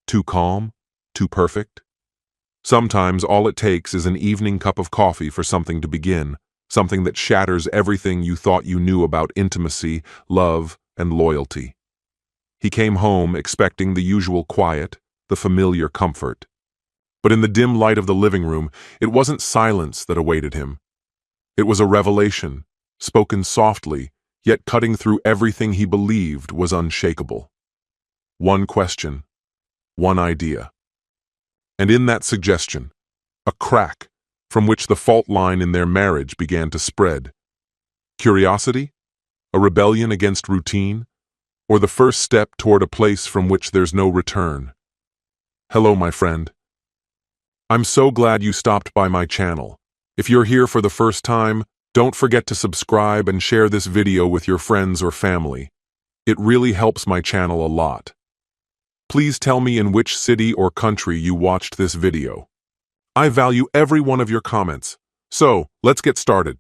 Too calm? Too perfect? Sometimes all it takes is an evening cup of coffee for something to begin, something that shatters everything you thought you knew about intimacy, love, and loyalty. He came home expecting the usual quiet, the familiar comfort. But in the dim light of the living room, it wasn't silence that awaited him. It was a revelation, spoken softly, yet cutting through everything he believed was unshakable. One question, one idea. And in that suggestion, a crack from which the fault line in their marriage began to spread. Curiosity? A rebellion against routine? Or the first step toward a place from which there's no return? Hello, my friend. I'm so glad you stopped by my channel. If you're here for the first time, don't forget to subscribe and share this video with your friends or family. It really helps my channel a lot. Please tell me in which city or country you watched this video. I value every one of your comments. So, let's get started.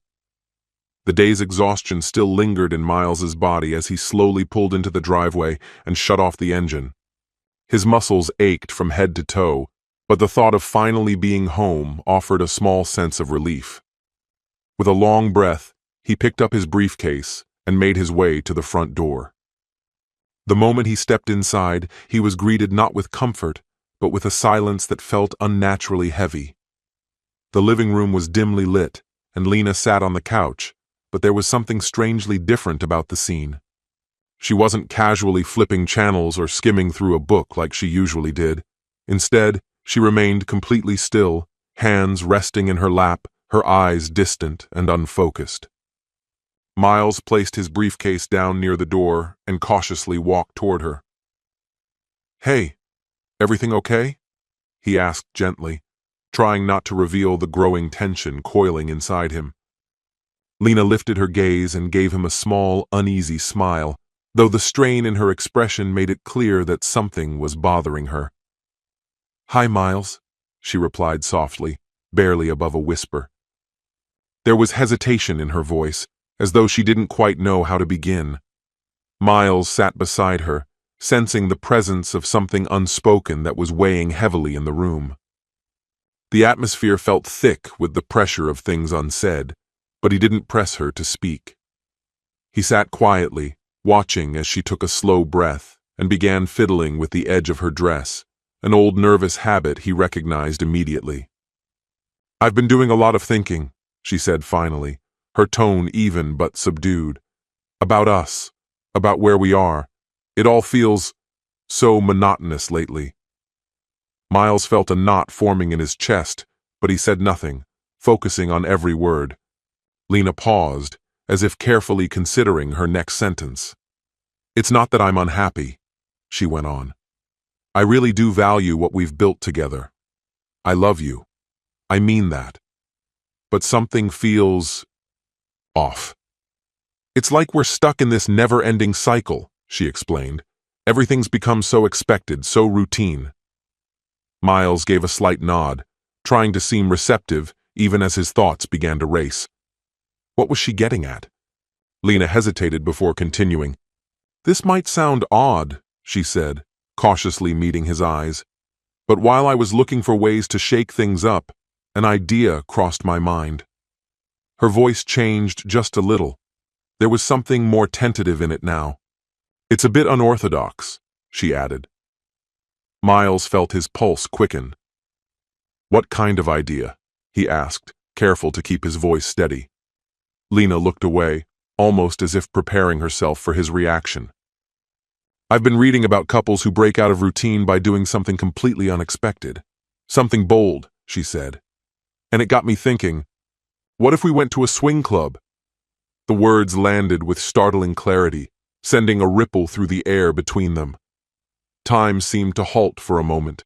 The day's exhaustion still lingered in Miles's body as he slowly pulled into the driveway and shut off the engine. His muscles ached from head to toe, but the thought of finally being home offered a small sense of relief. With a long breath, he picked up his briefcase and made his way to the front door. The moment he stepped inside, he was greeted not with comfort, but with a silence that felt unnaturally heavy. The living room was dimly lit, and Lena sat on the couch, but there was something strangely different about the scene. She wasn't casually flipping channels or skimming through a book like she usually did. Instead, she remained completely still, hands resting in her lap, her eyes distant and unfocused. Miles placed his briefcase down near the door and cautiously walked toward her. "Hey, everything okay?" he asked gently, trying not to reveal the growing tension coiling inside him. Lena lifted her gaze and gave him a small, uneasy smile, though the strain in her expression made it clear that something was bothering her. "Hi, Miles," she replied softly, barely above a whisper. There was hesitation in her voice, as though she didn't quite know how to begin. Miles sat beside her, sensing the presence of something unspoken that was weighing heavily in the room. The atmosphere felt thick with the pressure of things unsaid, but he didn't press her to speak. He sat quietly, watching as she took a slow breath and began fiddling with the edge of her dress, an old nervous habit he recognized immediately. "I've been doing a lot of thinking," she said finally, her tone even but subdued. "About us, about where we are. It all feels so monotonous lately." Miles felt a knot forming in his chest, but he said nothing, focusing on every word. Lena paused, as if carefully considering her next sentence. "It's not that I'm unhappy," she went on. "I really do value what we've built together. I love you. I mean that. But something feels off. It's like we're stuck in this never-ending cycle," she explained. "Everything's become so expected, so routine." Miles gave a slight nod, trying to seem receptive even as his thoughts began to race. What was she getting at? Lena hesitated before continuing. "This might sound odd," she said, cautiously meeting his eyes. "But while I was looking for ways to shake things up, an idea crossed my mind." Her voice changed just a little. There was something more tentative in it now. "It's a bit unorthodox," she added. Miles felt his pulse quicken. "What kind of idea?" he asked, careful to keep his voice steady. Lena looked away, almost as if preparing herself for his reaction. "I've been reading about couples who break out of routine by doing something completely unexpected. Something bold," she said. "And it got me thinking, what if we went to a swing club?" The words landed with startling clarity, sending a ripple through the air between them. Time seemed to halt for a moment.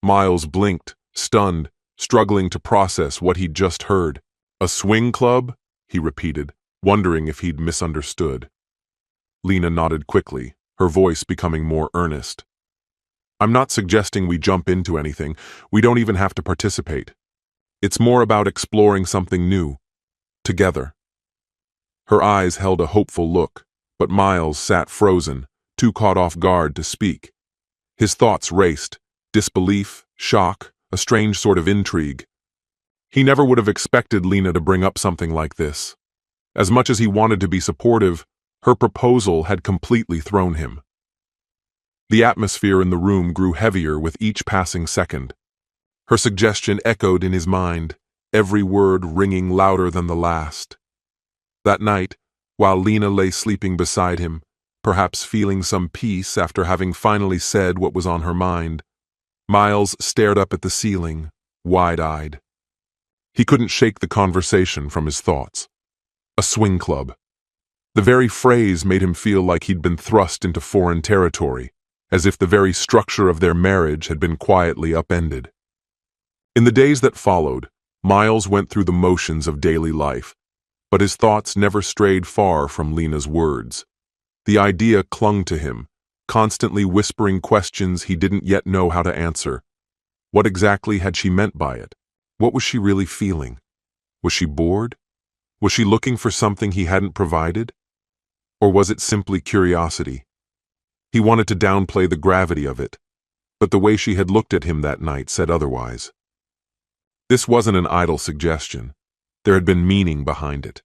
Miles blinked, stunned, struggling to process what he'd just heard. "A swing club?" he repeated, wondering if he'd misunderstood. Lena nodded quickly, her voice becoming more earnest. "I'm not suggesting we jump into anything. We don't even have to participate. It's more about exploring something new, together." Her eyes held a hopeful look, but Miles sat frozen, too caught off guard to speak. His thoughts raced, Disbelief, shock, a strange sort of intrigue. He never would have expected Lena to bring up something like this. As much as he wanted to be supportive, her proposal had completely thrown him. The atmosphere in the room grew heavier with each passing second. Her suggestion echoed in his mind, every word ringing louder than the last. That night, while Lena lay sleeping beside him, perhaps feeling some peace after having finally said what was on her mind, Miles stared up at the ceiling, wide-eyed. He couldn't shake the conversation from his thoughts. A swing club. The very phrase made him feel like he'd been thrust into foreign territory, as if the very structure of their marriage had been quietly upended. In the days that followed, Miles went through the motions of daily life, but his thoughts never strayed far from Lena's words. The idea clung to him, constantly whispering questions he didn't yet know how to answer. What exactly had she meant by it? What was she really feeling? Was she bored? Was she looking for something he hadn't provided? Or was it simply curiosity? He wanted to downplay the gravity of it, but the way she had looked at him that night said otherwise. This wasn't an idle suggestion. There had been meaning behind it.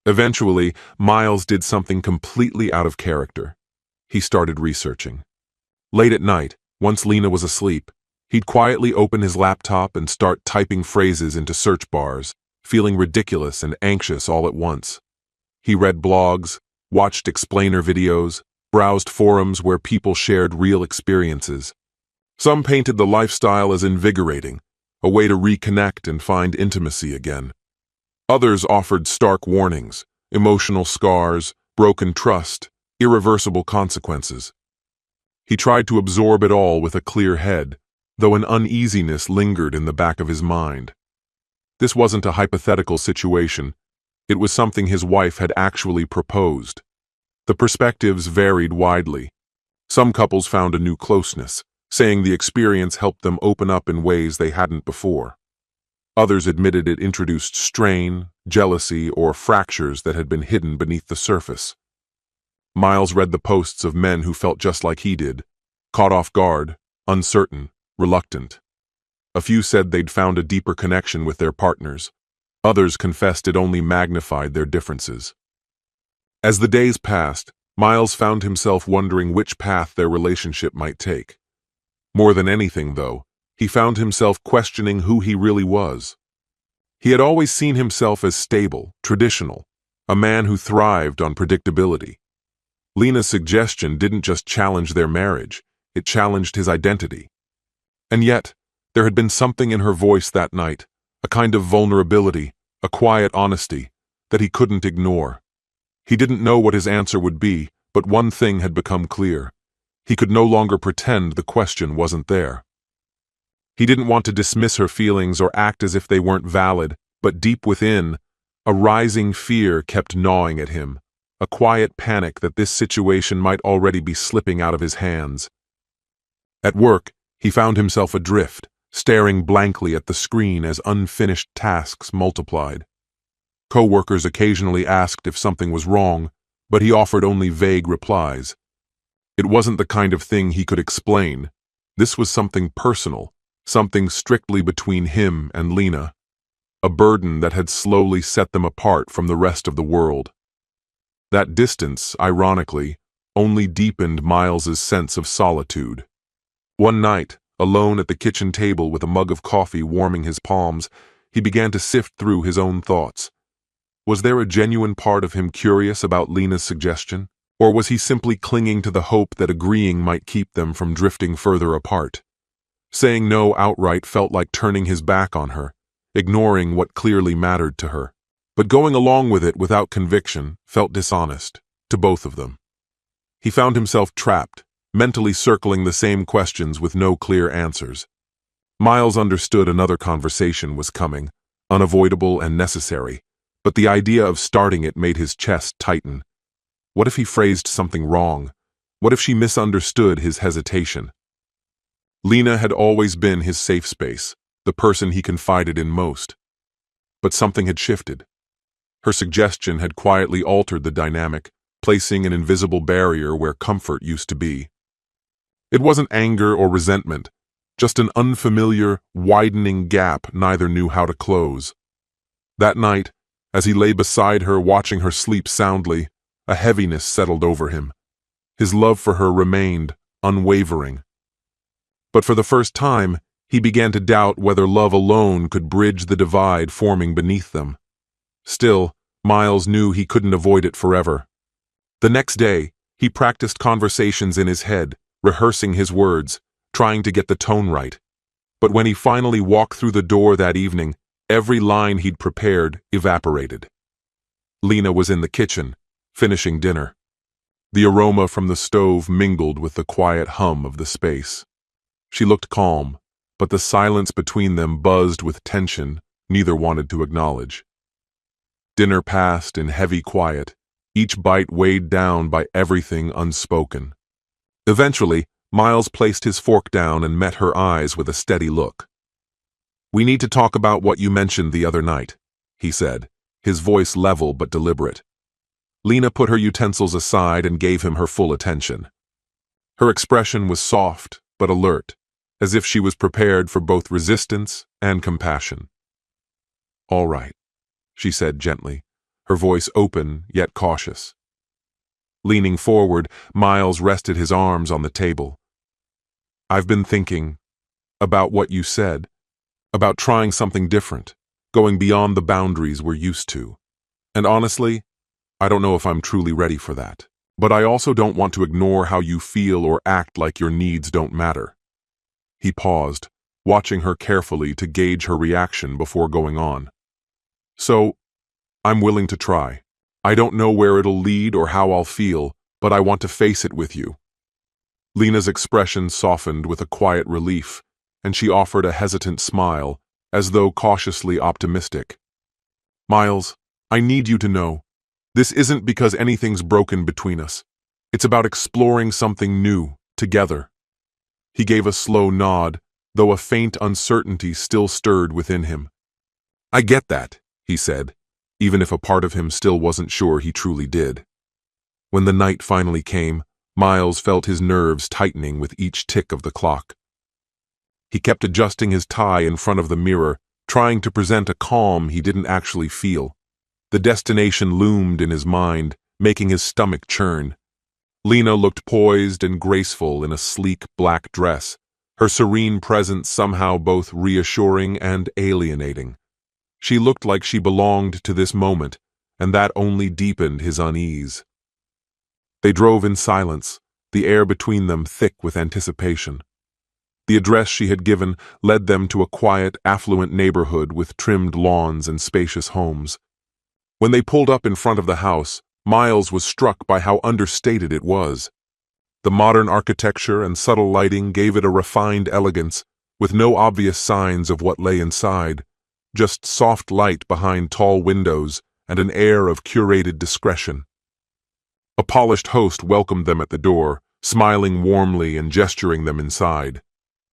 Eventually, Miles did something completely out of character. He started researching. Late at night, once Lena was asleep, he'd quietly open his laptop and start typing phrases into search bars, feeling ridiculous and anxious all at once. He read blogs, watched explainer videos, browsed forums where people shared real experiences. Some painted the lifestyle as invigorating, a way to reconnect and find intimacy again. Others offered stark warnings, emotional scars, broken trust, irreversible consequences. He tried to absorb it all with a clear head, though an uneasiness lingered in the back of his mind. This wasn't a hypothetical situation. It was something his wife had actually proposed. The perspectives varied widely. Some couples found a new closeness, saying the experience helped them open up in ways they hadn't before. Others admitted it introduced strain, jealousy, or fractures that had been hidden beneath the surface. Miles read the posts of men who felt just like he did, caught off guard, uncertain, reluctant. A few said they'd found a deeper connection with their partners. Others confessed it only magnified their differences. As the days passed, Miles found himself wondering which path their relationship might take. More than anything, though, he found himself questioning who he really was. He had always seen himself as stable, traditional, a man who thrived on predictability. Lena's suggestion didn't just challenge their marriage, it challenged his identity. And yet, there had been something in her voice that night, a kind of vulnerability, a quiet honesty, that he couldn't ignore. He didn't know what his answer would be, but one thing had become clear. He could no longer pretend the question wasn't there. He didn't want to dismiss her feelings or act as if they weren't valid, but deep within, a rising fear kept gnawing at him, a quiet panic that this situation might already be slipping out of his hands. At work, he found himself adrift, staring blankly at the screen as unfinished tasks multiplied. Co-workers occasionally asked if something was wrong, but he offered only vague replies. It wasn't the kind of thing he could explain. This was something personal, something strictly between him and Lena, a burden that had slowly set them apart from the rest of the world. That distance, ironically, only deepened Miles's sense of solitude. One night, alone at the kitchen table with a mug of coffee warming his palms, he began to sift through his own thoughts. Was there a genuine part of him curious about Lena's suggestion, or was he simply clinging to the hope that agreeing might keep them from drifting further apart? Saying no outright felt like turning his back on her, ignoring what clearly mattered to her. But going along with it without conviction felt dishonest, to both of them. He found himself trapped, mentally circling the same questions with no clear answers. Miles understood another conversation was coming, unavoidable and necessary, but the idea of starting it made his chest tighten. What if he phrased something wrong? What if she misunderstood his hesitation? Lena had always been his safe space, the person he confided in most. But something had shifted. Her suggestion had quietly altered the dynamic, placing an invisible barrier where comfort used to be. It wasn't anger or resentment, just an unfamiliar, widening gap neither knew how to close. That night, as he lay beside her watching her sleep soundly, a heaviness settled over him. His love for her remained unwavering. But for the first time, he began to doubt whether love alone could bridge the divide forming beneath them. Still, Miles knew he couldn't avoid it forever. The next day, he practiced conversations in his head, rehearsing his words, trying to get the tone right. But when he finally walked through the door that evening, every line he'd prepared evaporated. Lena was in the kitchen, finishing dinner. The aroma from the stove mingled with the quiet hum of the space. She looked calm, but the silence between them buzzed with tension neither wanted to acknowledge. Dinner passed in heavy quiet, each bite weighed down by everything unspoken. Eventually, Miles placed his fork down and met her eyes with a steady look. "We need to talk about what you mentioned the other night," he said, his voice level but deliberate. Lena put her utensils aside and gave him her full attention. Her expression was soft but alert, as if she was prepared for both resistance and compassion. "All right," she said gently, her voice open yet cautious. Leaning forward, Miles rested his arms on the table. "I've been thinking about what you said, about trying something different, going beyond the boundaries we're used to. And honestly, I don't know if I'm truly ready for that. But I also don't want to ignore how you feel or act like your needs don't matter." He paused, watching her carefully to gauge her reaction before going on. "So, I'm willing to try. I don't know where it'll lead or how I'll feel, but I want to face it with you." Lena's expression softened with a quiet relief, and she offered a hesitant smile, as though cautiously optimistic. "Miles, I need you to know, this isn't because anything's broken between us. It's about exploring something new, together." He gave a slow nod, though a faint uncertainty still stirred within him. "I get that," he said, even if a part of him still wasn't sure he truly did. When the night finally came, Miles felt his nerves tightening with each tick of the clock. He kept adjusting his tie in front of the mirror, trying to present a calm he didn't actually feel. The destination loomed in his mind, making his stomach churn. Lena looked poised and graceful in a sleek black dress, her serene presence somehow both reassuring and alienating. She looked like she belonged to this moment, and that only deepened his unease. They drove in silence, the air between them thick with anticipation. The address she had given led them to a quiet, affluent neighborhood with trimmed lawns and spacious homes. When they pulled up in front of the house, Miles was struck by how understated it was. The modern architecture and subtle lighting gave it a refined elegance, with no obvious signs of what lay inside, just soft light behind tall windows and an air of curated discretion. A polished host welcomed them at the door, smiling warmly and gesturing them inside.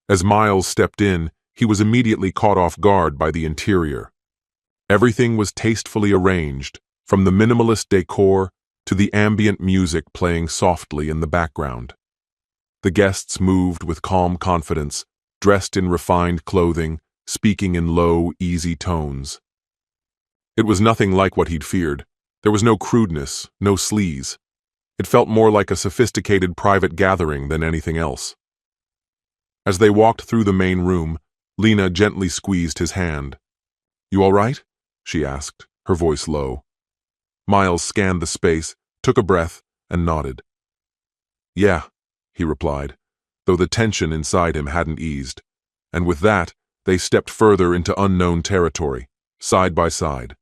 As Miles stepped in, he was immediately caught off guard by the interior. Everything was tastefully arranged, from the minimalist decor to the ambient music playing softly in the background. The guests moved with calm confidence, dressed in refined clothing, speaking in low, easy tones. It was nothing like what he'd feared. There was no crudeness, no sleaze. It felt more like a sophisticated private gathering than anything else. As they walked through the main room, Lena gently squeezed his hand. "You all right?" she asked, her voice low. Miles scanned the space, took a breath, and nodded. "Yeah," he replied, though the tension inside him hadn't eased. And with that, they stepped further into unknown territory, side by side.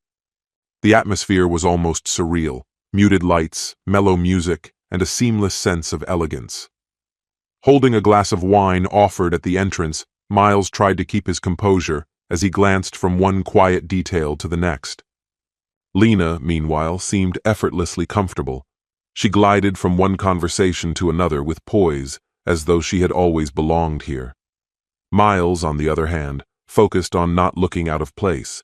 The atmosphere was almost surreal, muted lights, mellow music, and a seamless sense of elegance. Holding a glass of wine offered at the entrance, Miles tried to keep his composure as he glanced from one quiet detail to the next. Lena, meanwhile, seemed effortlessly comfortable. She glided from one conversation to another with poise, as though she had always belonged here. Miles, on the other hand, focused on not looking out of place.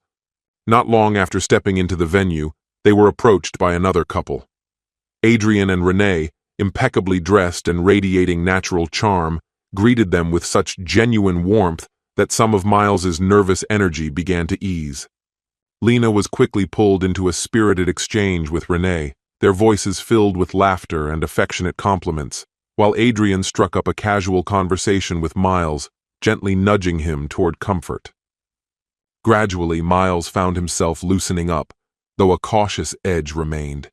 Not long after stepping into the venue, they were approached by another couple. Adrian and Renee, impeccably dressed and radiating natural charm, greeted them with such genuine warmth that some of Miles's nervous energy began to ease. Lena was quickly pulled into a spirited exchange with Renee, their voices filled with laughter and affectionate compliments, while Adrian struck up a casual conversation with Miles, gently nudging him toward comfort. Gradually, Miles found himself loosening up, though a cautious edge remained.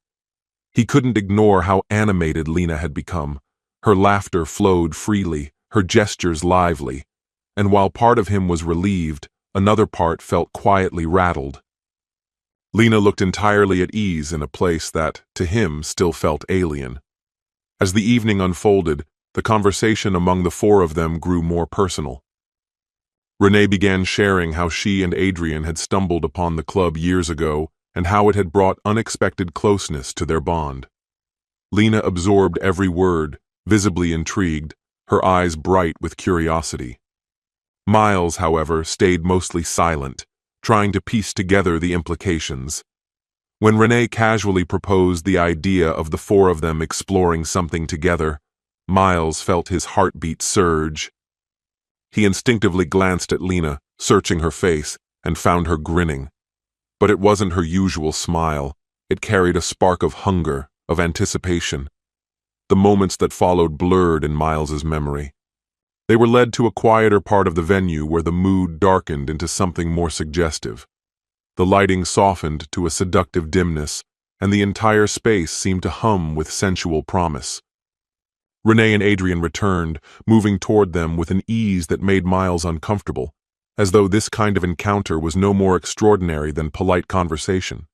He couldn't ignore how animated Lena had become. Her laughter flowed freely, her gestures lively, and while part of him was relieved, another part felt quietly rattled. Lena looked entirely at ease in a place that, to him, still felt alien. As the evening unfolded, the conversation among the four of them grew more personal. Renee began sharing how she and Adrian had stumbled upon the club years ago and how it had brought unexpected closeness to their bond. Lena absorbed every word, visibly intrigued, her eyes bright with curiosity. Miles, however, stayed mostly silent, trying to piece together the implications. When Renee casually proposed the idea of the four of them exploring something together, Miles felt his heartbeat surge. He instinctively glanced at Lena, searching her face, and found her grinning. But it wasn't her usual smile. It carried a spark of hunger, of anticipation. The moments that followed blurred in Miles's memory. They were led to a quieter part of the venue where the mood darkened into something more suggestive. The lighting softened to a seductive dimness, and the entire space seemed to hum with sensual promise. Renee and Adrian returned, moving toward them with an ease that made Miles uncomfortable, as though this kind of encounter was no more extraordinary than polite conversation.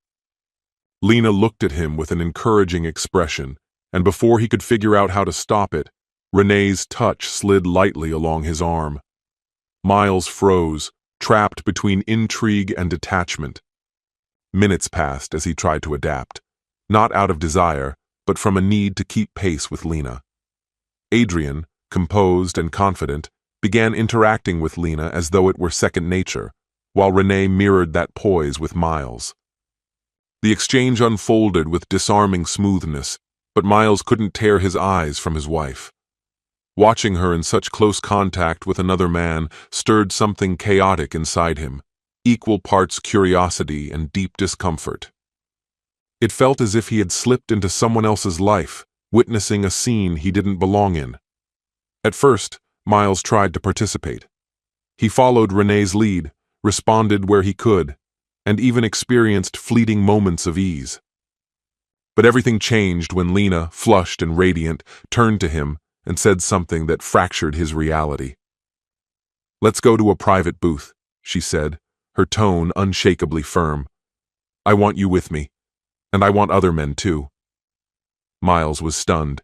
Lena looked at him with an encouraging expression, and before he could figure out how to stop it, Renee's touch slid lightly along his arm. Miles froze, trapped between intrigue and detachment. Minutes passed as he tried to adapt, not out of desire, but from a need to keep pace with Lena. Adrian, composed and confident, began interacting with Lena as though it were second nature, while Renee mirrored that poise with Miles. The exchange unfolded with disarming smoothness, but Miles couldn't tear his eyes from his wife. Watching her in such close contact with another man stirred something chaotic inside him, equal parts curiosity and deep discomfort. It felt as if he had slipped into someone else's life, witnessing a scene he didn't belong in. At first, Miles tried to participate. He followed Renee's lead, responded where he could, and even experienced fleeting moments of ease. But everything changed when Lena, flushed and radiant, turned to him and said something that fractured his reality. "Let's go to a private booth," she said, her tone unshakably firm. "I want you with me, and I want other men too." Miles was stunned.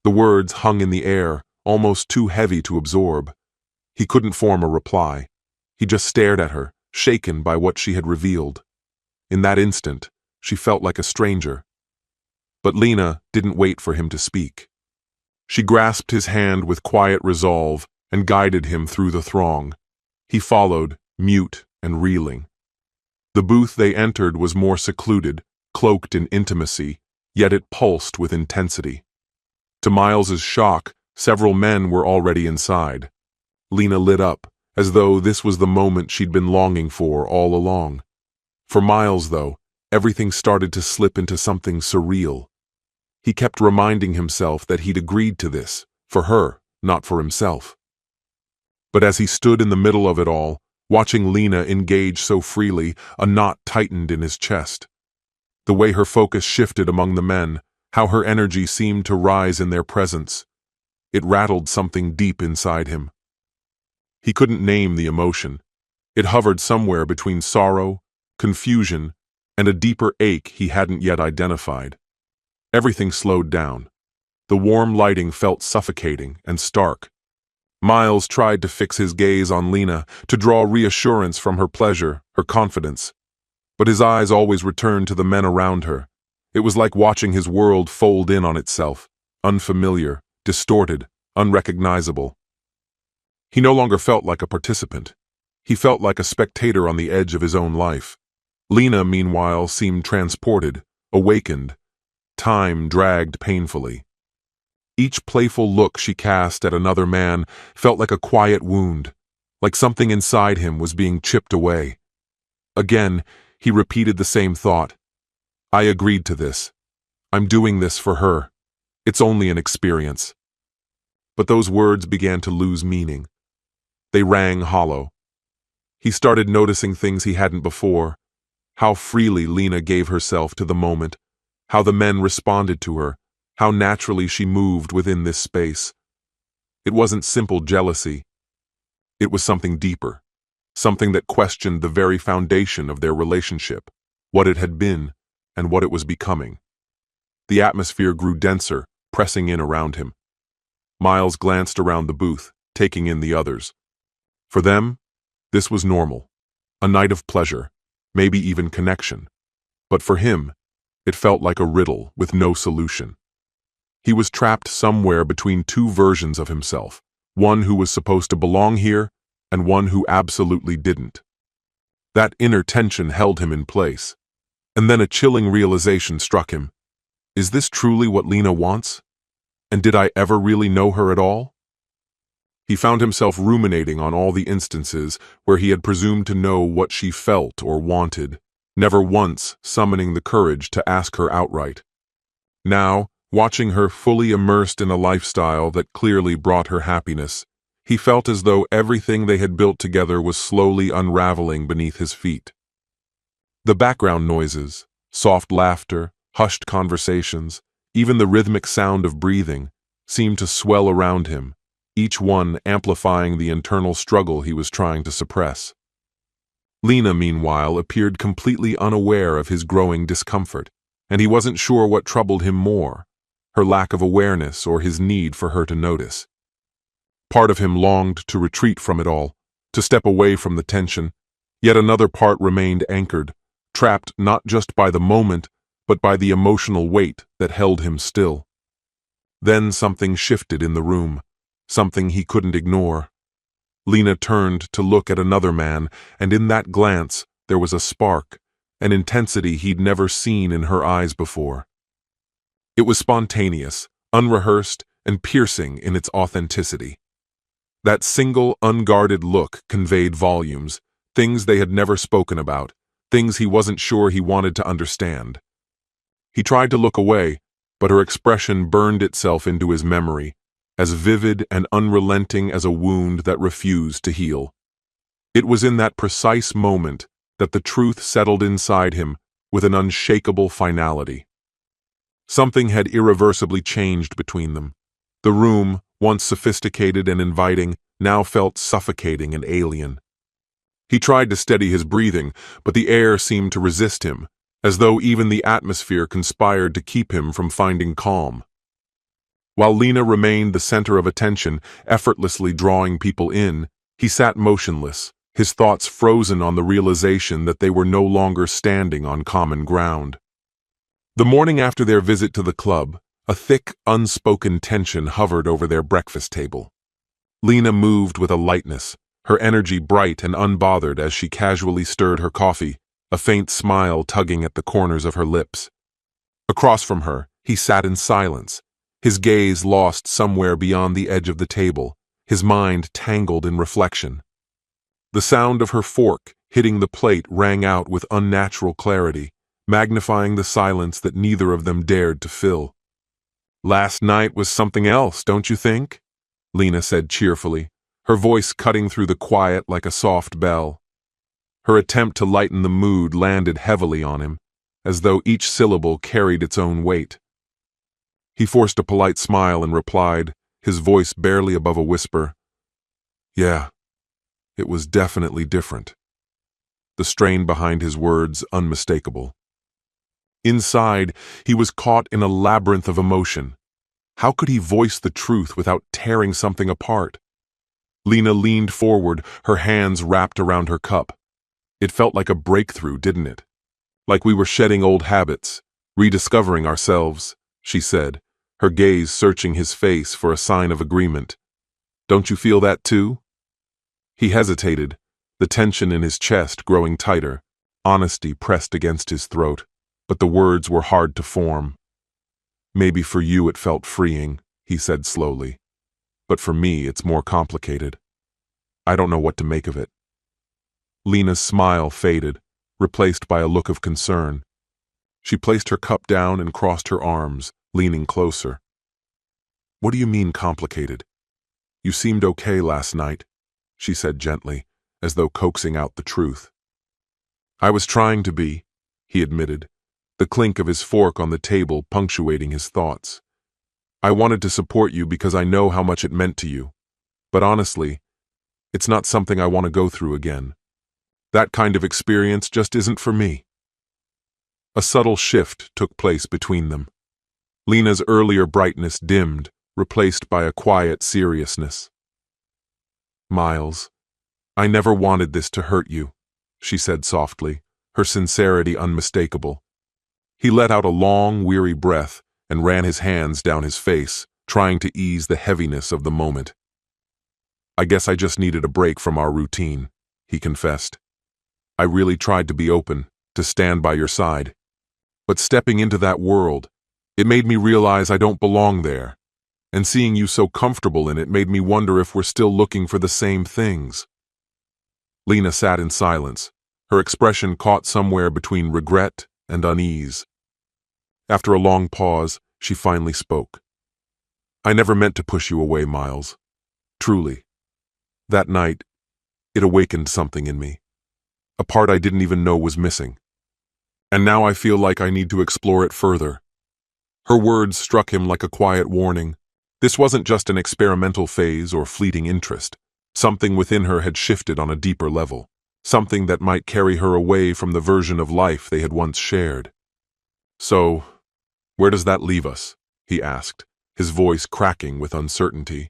The words hung in the air, almost too heavy to absorb. He couldn't form a reply. He just stared at her, shaken by what she had revealed. In that instant, she felt like a stranger. But Lena didn't wait for him to speak. She grasped his hand with quiet resolve and guided him through the throng. He followed, mute and reeling. The booth they entered was more secluded, cloaked in intimacy, yet it pulsed with intensity. To Miles's shock, several men were already inside. Lena lit up, as though this was the moment she'd been longing for all along. For Miles, though, everything started to slip into something surreal. He kept reminding himself that he'd agreed to this, for her, not for himself. But as he stood in the middle of it all, watching Lena engage so freely, a knot tightened in his chest. The way her focus shifted among the men, how her energy seemed to rise in their presence, it rattled something deep inside him. He couldn't name the emotion. It hovered somewhere between sorrow, confusion, and a deeper ache he hadn't yet identified. Everything slowed down. The warm lighting felt suffocating and stark. Miles tried to fix his gaze on Lena, to draw reassurance from her pleasure, her confidence. But his eyes always returned to the men around her. It was like watching his world fold in on itself, unfamiliar, distorted, unrecognizable. He no longer felt like a participant. He felt like a spectator on the edge of his own life. Lena, meanwhile, seemed transported, awakened. Time dragged painfully. Each playful look she cast at another man felt like a quiet wound, like something inside him was being chipped away. Again, he repeated the same thought. I agreed to this. I'm doing this for her. It's only an experience. But those words began to lose meaning. They rang hollow. He started noticing things he hadn't before. How freely Lena gave herself to the moment, how the men responded to her, how naturally she moved within this space. It wasn't simple jealousy. It was something deeper, something that questioned the very foundation of their relationship, what it had been, and what it was becoming. The atmosphere grew denser, pressing in around him. Miles glanced around the booth, taking in the others. For them, this was normal, a night of pleasure, maybe even connection. But for him, it felt like a riddle with no solution. He was trapped somewhere between two versions of himself, one who was supposed to belong here and one who absolutely didn't. That inner tension held him in place. And then a chilling realization struck him. Is this truly what Lena wants? And did I ever really know her at all? He found himself ruminating on all the instances where he had presumed to know what she felt or wanted, never once summoning the courage to ask her outright. Now, watching her fully immersed in a lifestyle that clearly brought her happiness, he felt as though everything they had built together was slowly unraveling beneath his feet. The background noises, soft laughter, hushed conversations, even the rhythmic sound of breathing, seemed to swell around him, each one amplifying the internal struggle he was trying to suppress. Lena, meanwhile, appeared completely unaware of his growing discomfort, and he wasn't sure what troubled him more, her lack of awareness or his need for her to notice. Part of him longed to retreat from it all, to step away from the tension, yet another part remained anchored, trapped not just by the moment, but by the emotional weight that held him still. Then something shifted in the room, something he couldn't ignore. Lena turned to look at another man, and in that glance there was a spark, an intensity he'd never seen in her eyes before. It was spontaneous, unrehearsed, and piercing in its authenticity. That single, unguarded look conveyed volumes, things they had never spoken about, things he wasn't sure he wanted to understand. He tried to look away, but her expression burned itself into his memory, as vivid and unrelenting as a wound that refused to heal. It was in that precise moment that the truth settled inside him with an unshakable finality. Something had irreversibly changed between them. The room, once sophisticated and inviting, now felt suffocating and alien. He tried to steady his breathing, but the air seemed to resist him, as though even the atmosphere conspired to keep him from finding calm. While Lena remained the center of attention, effortlessly drawing people in, he sat motionless, his thoughts frozen on the realization that they were no longer standing on common ground. The morning after their visit to the club, a thick, unspoken tension hovered over their breakfast table. Lena moved with a lightness, her energy bright and unbothered as she casually stirred her coffee, a faint smile tugging at the corners of her lips. Across from her, he sat in silence, his gaze lost somewhere beyond the edge of the table, his mind tangled in reflection. The sound of her fork hitting the plate rang out with unnatural clarity, magnifying the silence that neither of them dared to fill. "Last night was something else, don't you think?" Lena said cheerfully, her voice cutting through the quiet like a soft bell. Her attempt to lighten the mood landed heavily on him, as though each syllable carried its own weight. He forced a polite smile and replied, his voice barely above a whisper, "Yeah, it was definitely different." The strain behind his words unmistakable. Inside, he was caught in a labyrinth of emotion. How could he voice the truth without tearing something apart? Lena leaned forward, her hands wrapped around her cup. It felt like a breakthrough, didn't it? Like we were shedding old habits, rediscovering ourselves, she said, her gaze searching his face for a sign of agreement. "Don't you feel that too?" He hesitated, the tension in his chest growing tighter, honesty pressed against his throat, but the words were hard to form. "Maybe for you it felt freeing," he said slowly. But for me, it's more complicated. I don't know what to make of it. Lena's smile faded, replaced by a look of concern. She placed her cup down and crossed her arms, leaning closer. What do you mean complicated? You seemed okay last night, she said gently, as though coaxing out the truth. I was trying to be, he admitted, the clink of his fork on the table punctuating his thoughts. I wanted to support you because I know how much it meant to you. But honestly, it's not something I want to go through again. That kind of experience just isn't for me. A subtle shift took place between them. Lena's earlier brightness dimmed, replaced by a quiet seriousness. Miles, I never wanted this to hurt you, she said softly, her sincerity unmistakable. He let out a long, weary breath and ran his hands down his face, trying to ease the heaviness of the moment. I guess I just needed a break from our routine, he confessed. I really tried to be open, to stand by your side. But stepping into that world, it made me realize I don't belong there. And seeing you so comfortable in it made me wonder if we're still looking for the same things. Lena sat in silence, her expression caught somewhere between regret and unease. After a long pause, she finally spoke. I never meant to push you away, Miles. Truly. That night, it awakened something in me. A part I didn't even know was missing. And now I feel like I need to explore it further. Her words struck him like a quiet warning. This wasn't just an experimental phase or fleeting interest. Something within her had shifted on a deeper level. Something that might carry her away from the version of life they had once shared. So, where does that leave us? He asked, his voice cracking with uncertainty.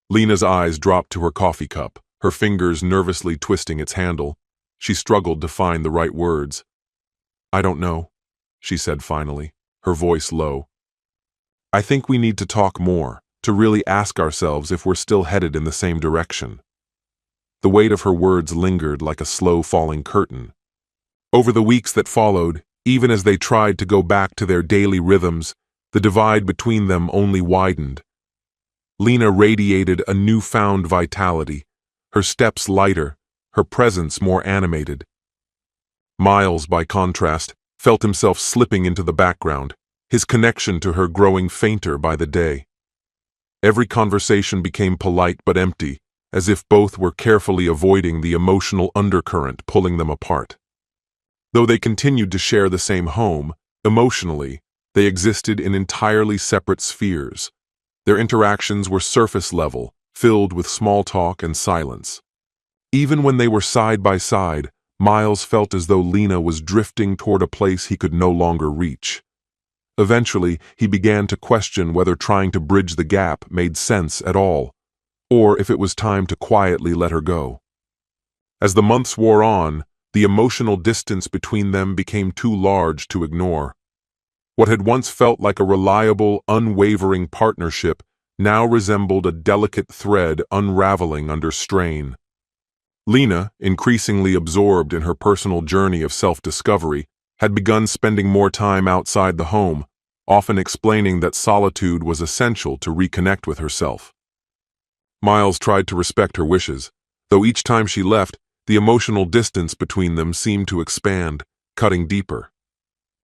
Lena's eyes dropped to her coffee cup, her fingers nervously twisting its handle. She struggled to find the right words. I don't know, she said finally, her voice low. I think we need to talk more, to really ask ourselves if we're still headed in the same direction. The weight of her words lingered like a slow-falling curtain. Over the weeks that followed, even as they tried to go back to their daily rhythms, the divide between them only widened. Lena radiated a newfound vitality, her steps lighter, her presence more animated. Miles, by contrast, felt himself slipping into the background, his connection to her growing fainter by the day. Every conversation became polite but empty, as if both were carefully avoiding the emotional undercurrent pulling them apart. Though they continued to share the same home, emotionally, they existed in entirely separate spheres. Their interactions were surface level, filled with small talk and silence. Even when they were side by side, Miles felt as though Lena was drifting toward a place he could no longer reach. Eventually, he began to question whether trying to bridge the gap made sense at all, or if it was time to quietly let her go. As the months wore on, the emotional distance between them became too large to ignore. What had once felt like a reliable, unwavering partnership now resembled a delicate thread unraveling under strain. Lena, increasingly absorbed in her personal journey of self-discovery, had begun spending more time outside the home, often explaining that solitude was essential to reconnect with herself. Miles tried to respect her wishes, though each time she left, the emotional distance between them seemed to expand, cutting deeper.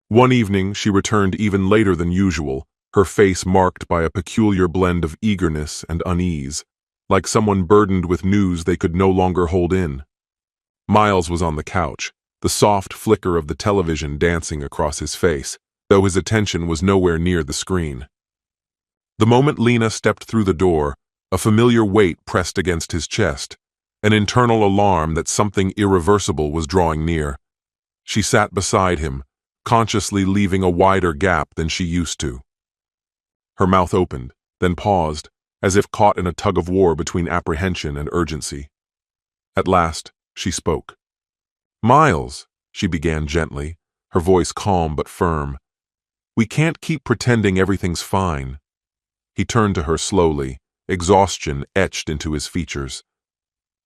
One evening, she returned even later than usual, her face marked by a peculiar blend of eagerness and unease, like someone burdened with news they could no longer hold in. Miles was on the couch, the soft flicker of the television dancing across his face, though his attention was nowhere near the screen. The moment Lena stepped through the door, a familiar weight pressed against his chest, an internal alarm that something irreversible was drawing near. She sat beside him, consciously leaving a wider gap than she used to. Her mouth opened, then paused, as if caught in a tug-of-war between apprehension and urgency. At last, she spoke. "Miles," she began gently, her voice calm but firm. "We can't keep pretending everything's fine." He turned to her slowly, exhaustion etched into his features.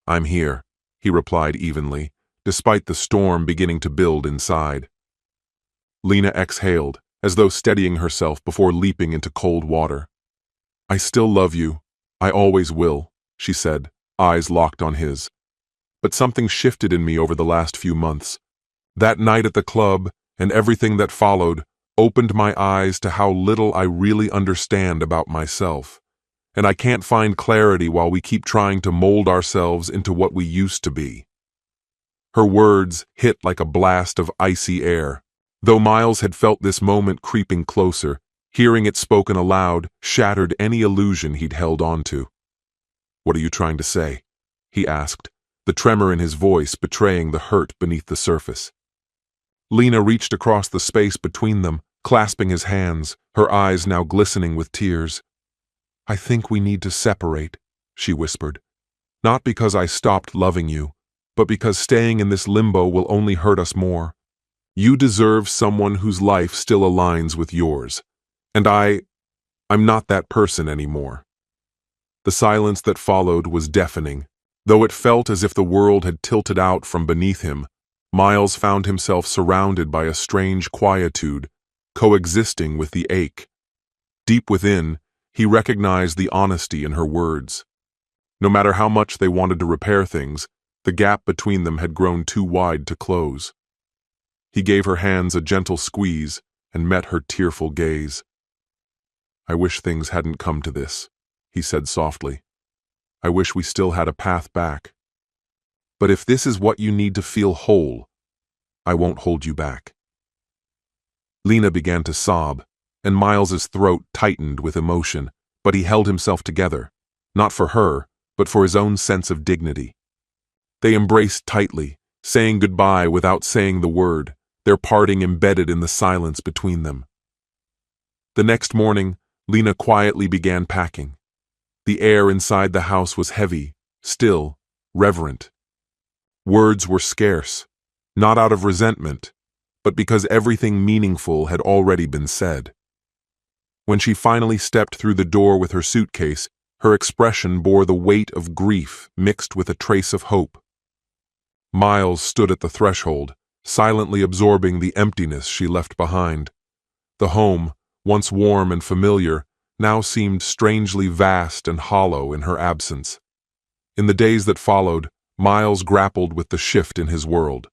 "I'm here," he replied evenly, despite the storm beginning to build inside. Lena exhaled, as though steadying herself before leaping into cold water. I still love you. I always will, she said, eyes locked on his. But something shifted in me over the last few months. That night at the club, and everything that followed, opened my eyes to how little I really understand about myself. And I can't find clarity while we keep trying to mold ourselves into what we used to be. Her words hit like a blast of icy air. Though Miles had felt this moment creeping closer, hearing it spoken aloud shattered any illusion he'd held on to. "What are you trying to say?" he asked, the tremor in his voice betraying the hurt beneath the surface. Lena reached across the space between them, clasping his hands, her eyes now glistening with tears. "I think we need to separate," she whispered. "Not because I stopped loving you, but because staying in this limbo will only hurt us more. You deserve someone whose life still aligns with yours. And I'm not that person anymore." The silence that followed was deafening. Though it felt as if the world had tilted out from beneath him, Miles found himself surrounded by a strange quietude, coexisting with the ache. Deep within, he recognized the honesty in her words. No matter how much they wanted to repair things, the gap between them had grown too wide to close. He gave her hands a gentle squeeze and met her tearful gaze. "I wish things hadn't come to this," he said softly. "I wish we still had a path back. But if this is what you need to feel whole, I won't hold you back." Lena began to sob, and Miles's throat tightened with emotion, but he held himself together, not for her, but for his own sense of dignity. They embraced tightly, saying goodbye without saying the word, their parting embedded in the silence between them. The next morning, Lena quietly began packing. The air inside the house was heavy, still, reverent. Words were scarce, not out of resentment, but because everything meaningful had already been said. When she finally stepped through the door with her suitcase, her expression bore the weight of grief mixed with a trace of hope. Miles stood at the threshold, silently absorbing the emptiness she left behind. The home, once warm and familiar, now seemed strangely vast and hollow in her absence. In the days that followed, Miles grappled with the shift in his world.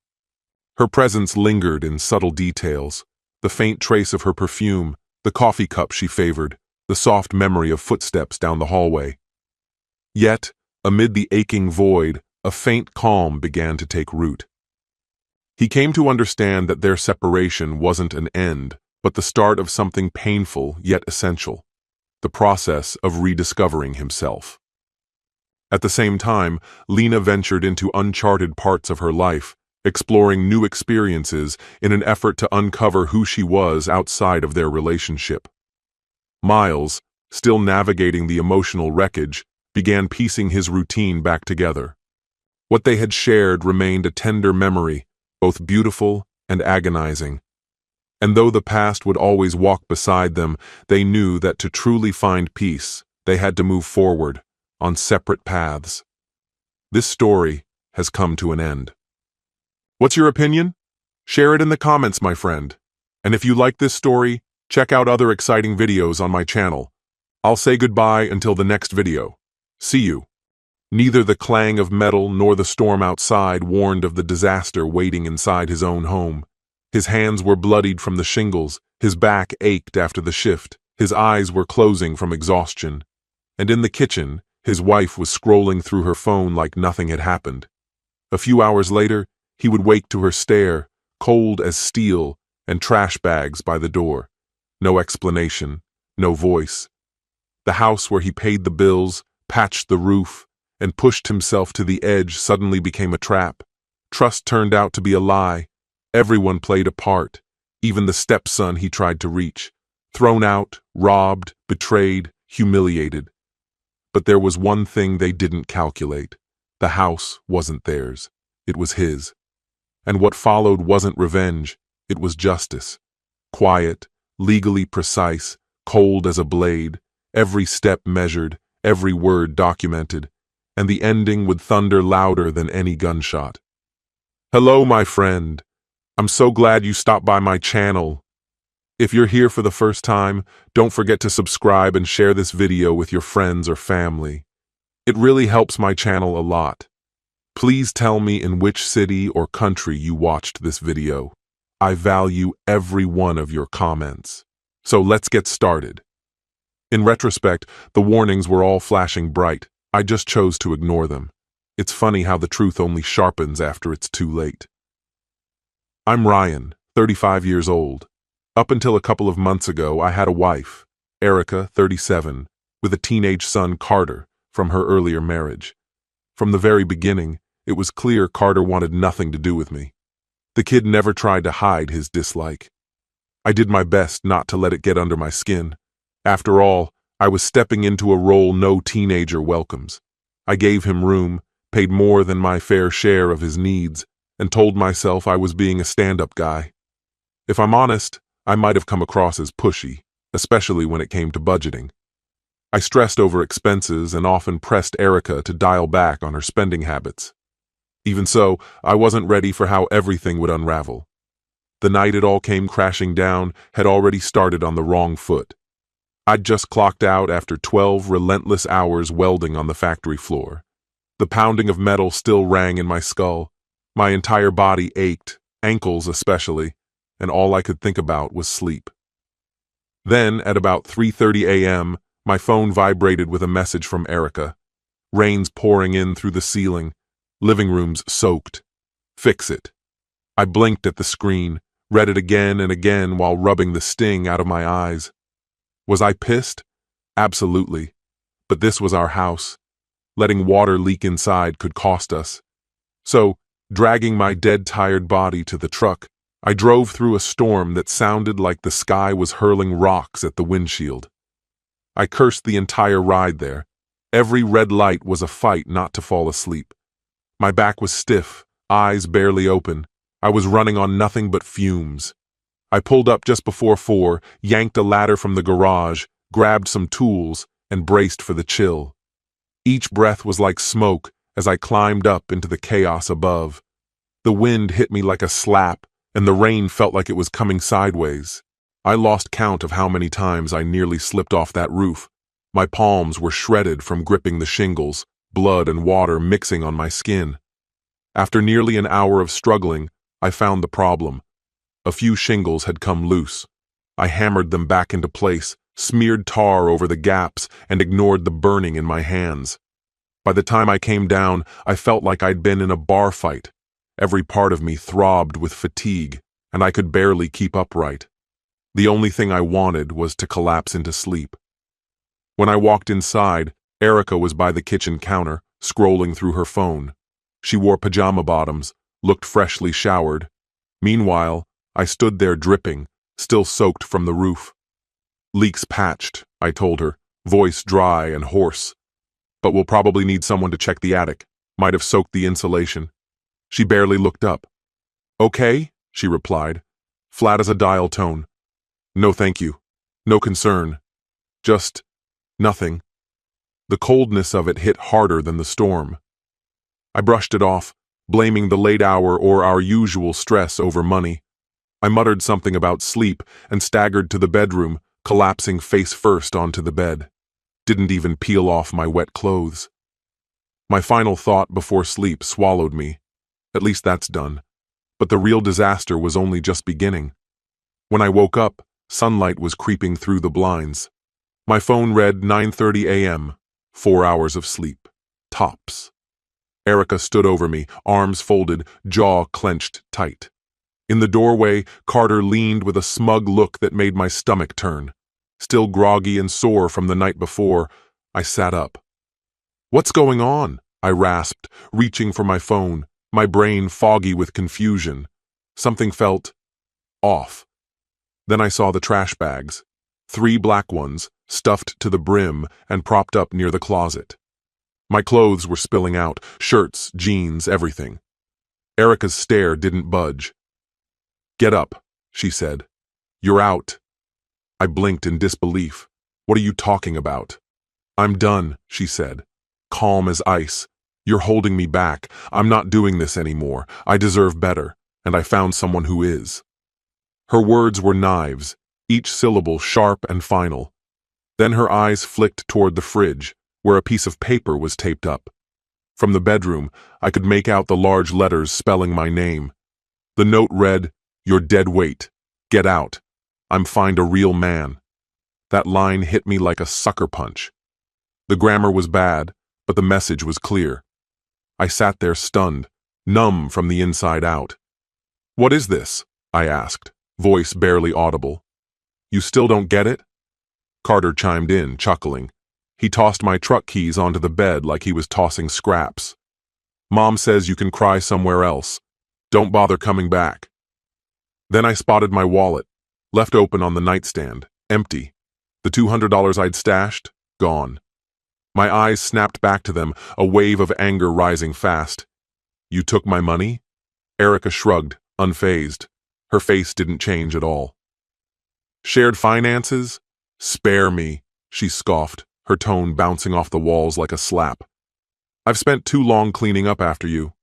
Her presence lingered in subtle details, the faint trace of her perfume, the coffee cup she favored, the soft memory of footsteps down the hallway. Yet, amid the aching void, a faint calm began to take root. He came to understand that their separation wasn't an end, but the start of something painful yet essential, the process of rediscovering himself. At the same time, Lena ventured into uncharted parts of her life, exploring new experiences in an effort to uncover who she was outside of their relationship. Miles, still navigating the emotional wreckage, began piecing his routine back together. What they had shared remained a tender memory, both beautiful and agonizing. And though the past would always walk beside them, they knew that to truly find peace, they had to move forward, on separate paths. This story has come to an end. What's your opinion? Share it in the comments, my friend. And if you like this story, check out other exciting videos on my channel. I'll say goodbye until the next video. See you. Neither the clang of metal nor the storm outside warned of the disaster waiting inside his own home. His hands were bloodied from the shingles, his back ached after the shift, his eyes were closing from exhaustion. And in the kitchen, his wife was scrolling through her phone like nothing had happened. A few hours later, he would wake to her stare, cold as steel, and trash bags by the door. No explanation, no voice. The house where he paid the bills, patched the roof, and pushed himself to the edge suddenly became a trap. Trust turned out to be a lie. Everyone played a part, even the stepson he tried to reach. Thrown out, robbed, betrayed, humiliated. But there was one thing they didn't calculate. The house wasn't theirs. It was his. And what followed wasn't revenge. It was justice. Quiet, legally precise, cold as a blade, every step measured, every word documented, and the ending would thunder louder than any gunshot. Hello, my friend. I'm so glad you stopped by my channel. If you're here for the first time, don't forget to subscribe and share this video with your friends or family. It really helps my channel a lot. Please tell me in which city or country you watched this video. I value every one of your comments. So let's get started. In retrospect, the warnings were all flashing bright. I just chose to ignore them. It's funny how the truth only sharpens after it's too late. I'm Ryan, 35 years old. Up until a couple of months ago, I had a wife, Erica, 37, with a teenage son, Carter, from her earlier marriage. From the very beginning, it was clear Carter wanted nothing to do with me. The kid never tried to hide his dislike. I did my best not to let it get under my skin. After all, I was stepping into a role no teenager welcomes. I gave him room, paid more than my fair share of his needs, and told myself I was being a stand-up guy. If I'm honest, I might have come across as pushy, especially when it came to budgeting. I stressed over expenses and often pressed Erica to dial back on her spending habits. Even so, I wasn't ready for how everything would unravel. The night it all came crashing down had already started on the wrong foot. I'd just clocked out after 12 relentless hours welding on the factory floor. The pounding of metal still rang in my skull. My entire body ached, ankles especially, and all I could think about was sleep. Then, at about 3:30 a.m., my phone vibrated with a message from Erica. Rain's pouring in through the ceiling, living room's soaked. Fix it. I blinked at the screen, read it again and again while rubbing the sting out of my eyes. Was I pissed? Absolutely. But this was our house. Letting water leak inside could cost us. So, dragging my dead tired body to the truck, I drove through a storm that sounded like the sky was hurling rocks at the windshield. I cursed the entire ride there. Every red light was a fight not to fall asleep. My back was stiff, eyes barely open. I was running on nothing but fumes. I pulled up just before 4, yanked a ladder from the garage, grabbed some tools, and braced for the chill. Each breath was like smoke as I climbed up into the chaos above. The wind hit me like a slap, and the rain felt like it was coming sideways. I lost count of how many times I nearly slipped off that roof. My palms were shredded from gripping the shingles, blood and water mixing on my skin. After nearly an hour of struggling, I found the problem. A few shingles had come loose. I hammered them back into place, smeared tar over the gaps, and ignored the burning in my hands. By the time I came down, I felt like I'd been in a bar fight. Every part of me throbbed with fatigue, and I could barely keep upright. The only thing I wanted was to collapse into sleep. When I walked inside, Erica was by the kitchen counter, scrolling through her phone. She wore pajama bottoms, looked freshly showered. Meanwhile, I stood there dripping, still soaked from the roof. "Leaks patched," I told her, voice dry and hoarse. "But we'll probably need someone to check the attic. Might have soaked the insulation." She barely looked up. "Okay," she replied, flat as a dial tone. "No thank you. No concern. Just nothing." The coldness of it hit harder than the storm. I brushed it off, blaming the late hour or our usual stress over money. I muttered something about sleep and staggered to the bedroom, collapsing face first onto the bed. Didn't even peel off my wet clothes. My final thought before sleep swallowed me. At least that's done. But the real disaster was only just beginning. When I woke up, sunlight was creeping through the blinds. My phone read 9:30 a.m., 4 hours of sleep. Tops. Erica stood over me, arms folded, jaw clenched tight. In the doorway, Carter leaned with a smug look that made my stomach turn. Still groggy and sore from the night before, I sat up. "What's going on?" I rasped, reaching for my phone, my brain foggy with confusion. Something felt off. Then I saw the trash bags. 3 black ones, stuffed to the brim and propped up near the closet. My clothes were spilling out, shirts, jeans, everything. Erica's stare didn't budge. "Get up," she said. "You're out." I blinked in disbelief. "What are you talking about?" "I'm done," she said, calm as ice. "You're holding me back. I'm not doing this anymore. I deserve better, and I found someone who is." Her words were knives, each syllable sharp and final. Then her eyes flicked toward the fridge, where a piece of paper was taped up. From the bedroom, I could make out the large letters spelling my name. The note read, "You're dead weight. Get out. I'm find a real man." That line hit me like a sucker punch. The grammar was bad, but the message was clear. I sat there stunned, numb from the inside out. "What is this?" I asked, voice barely audible. "You still don't get it?" Carter chimed in, chuckling. He tossed my truck keys onto the bed like he was tossing scraps. "Mom says you can cry somewhere else. Don't bother coming back." Then I spotted my wallet, left open on the nightstand, empty. The $200 I'd stashed, gone. My eyes snapped back to them, a wave of anger rising fast. "You took my money?" Erica shrugged, unfazed. Her face didn't change at all. "Shared finances? Spare me," she scoffed, her tone bouncing off the walls like a slap. "I've spent too long cleaning up after you."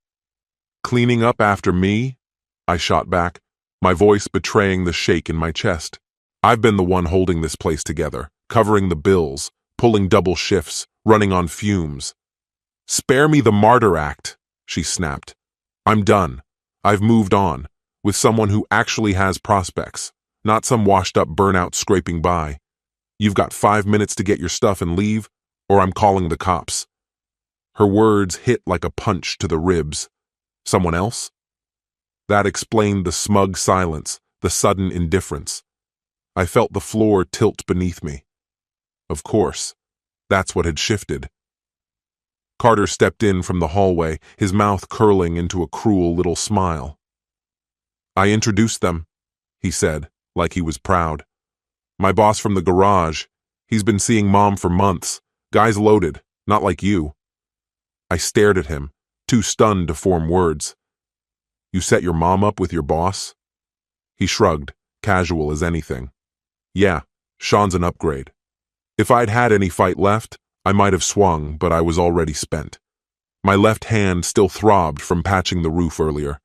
"Cleaning up after me?" I shot back, my voice betraying the shake in my chest. "I've been the one holding this place together, covering the bills, pulling double shifts, running on fumes." "Spare me the martyr act," she snapped. "I'm done. I've moved on, with someone who actually has prospects, not some washed-up burnout scraping by. You've got 5 minutes to get your stuff and leave, or I'm calling the cops." Her words hit like a punch to the ribs. Someone else? That explained the smug silence, the sudden indifference. I felt the floor tilt beneath me. Of course, that's what had shifted. Carter stepped in from the hallway, his mouth curling into a cruel little smile. "I introduced them," he said, like he was proud. "My boss from the garage. He's been seeing Mom for months. Guy's loaded, not like you." I stared at him, too stunned to form words. "You set your mom up with your boss?" He shrugged, casual as anything. "Yeah, Sean's an upgrade. If I'd had any fight left, I might have swung, but I was already spent. My left hand still throbbed from patching the roof earlier.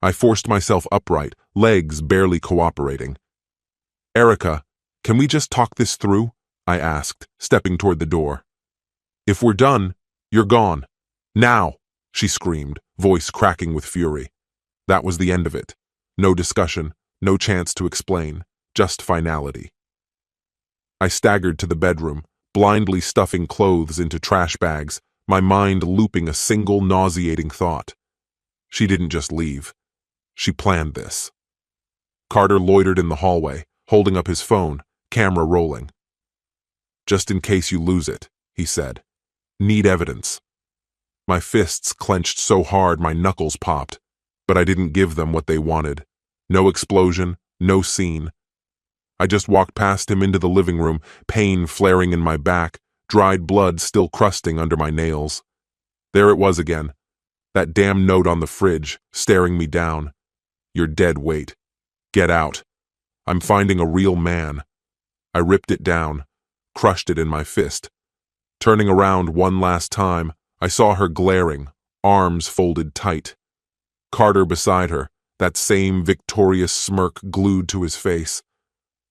I forced myself upright, legs barely cooperating. "Erica, can we just talk this through?" I asked, stepping toward the door. "If we're done, you're gone. Now!" she screamed, voice cracking with fury. That was the end of it. No discussion, no chance to explain, just finality. I staggered to the bedroom, blindly stuffing clothes into trash bags, my mind looping a single nauseating thought. She didn't just leave. She planned this. Carter loitered in the hallway, holding up his phone, camera rolling. "Just in case you lose it," he said. "Need evidence." My fists clenched so hard my knuckles popped, but I didn't give them what they wanted. No explosion, no scene. I just walked past him into the living room, pain flaring in my back, dried blood still crusting under my nails. There it was again, that damn note on the fridge, staring me down. "You're dead weight. Get out. I'm finding a real man." I ripped it down, crushed it in my fist. Turning around one last time, I saw her glaring, arms folded tight. Carter beside her, that same victorious smirk glued to his face.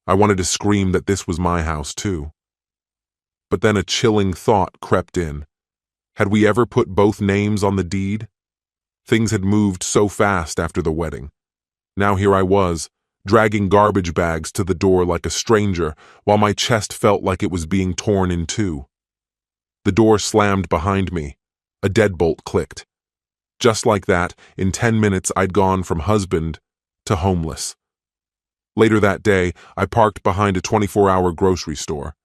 I wanted to scream that this was my house too. But then a chilling thought crept in. Had we ever put both names on the deed? Things had moved so fast after the wedding. Now here I was, dragging garbage bags to the door like a stranger, while my chest felt like it was being torn in two. The door slammed behind me. A deadbolt clicked. Just like that, in 10 minutes I'd gone from husband to homeless. Later that day, I parked behind a 24-hour grocery store.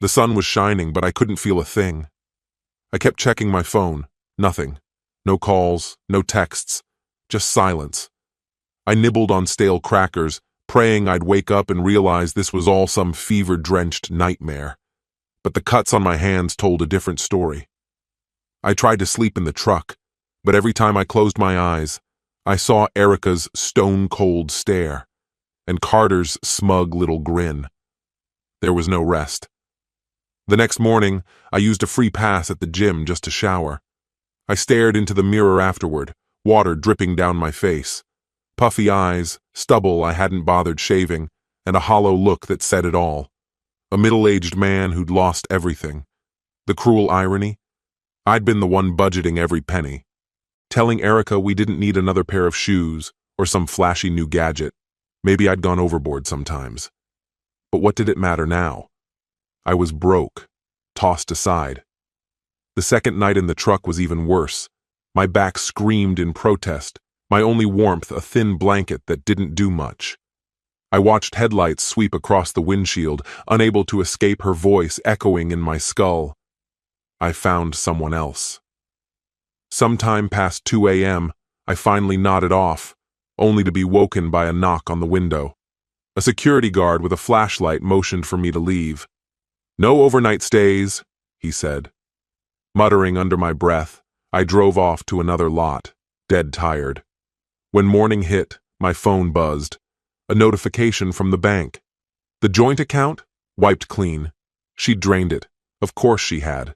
The sun was shining, but I couldn't feel a thing. I kept checking my phone. Nothing. No calls, no texts, just silence. I nibbled on stale crackers, praying I'd wake up and realize this was all some fever-drenched nightmare. But the cuts on my hands told a different story. I tried to sleep in the truck, but every time I closed my eyes, I saw Erica's stone-cold stare and Carter's smug little grin. There was no rest. The next morning, I used a free pass at the gym just to shower. I stared into the mirror afterward, water dripping down my face. Puffy eyes, stubble I hadn't bothered shaving, and a hollow look that said it all. A middle-aged man who'd lost everything. The cruel irony? I'd been the one budgeting every penny, telling Erica we didn't need another pair of shoes or some flashy new gadget. Maybe I'd gone overboard sometimes. But what did it matter now? I was broke, tossed aside. The second night in the truck was even worse. My back screamed in protest, my only warmth a thin blanket that didn't do much. I watched headlights sweep across the windshield, unable to escape her voice echoing in my skull. I found someone else. Sometime past 2 a.m., I finally nodded off, only to be woken by a knock on the window. A security guard with a flashlight motioned for me to leave. "No overnight stays," he said. Muttering under my breath, I drove off to another lot, dead tired. When morning hit, my phone buzzed. A notification from the bank. The joint account? Wiped clean. She'd drained it. Of course she had.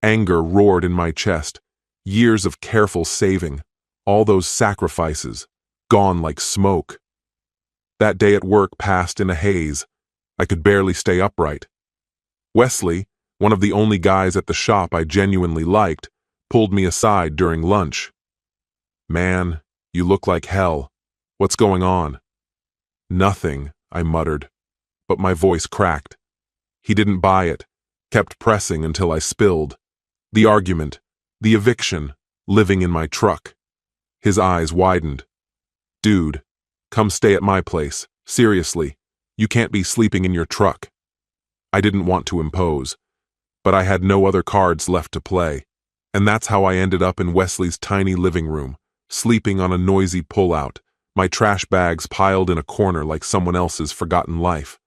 Anger roared in my chest. Years of careful saving. All those sacrifices. Gone like smoke. That day at work passed in a haze. I could barely stay upright. Wesley, one of the only guys at the shop I genuinely liked, pulled me aside during lunch. "Man, you look like hell. What's going on?" "Nothing," I muttered, but my voice cracked. He didn't buy it, kept pressing until I spilled. The argument, the eviction, living in my truck. His eyes widened. "Dude, come stay at my place. Seriously, you can't be sleeping in your truck." I didn't want to impose, but I had no other cards left to play, and that's how I ended up in Wesley's tiny living room, sleeping on a noisy pullout, my trash bags piled in a corner like someone else's forgotten life.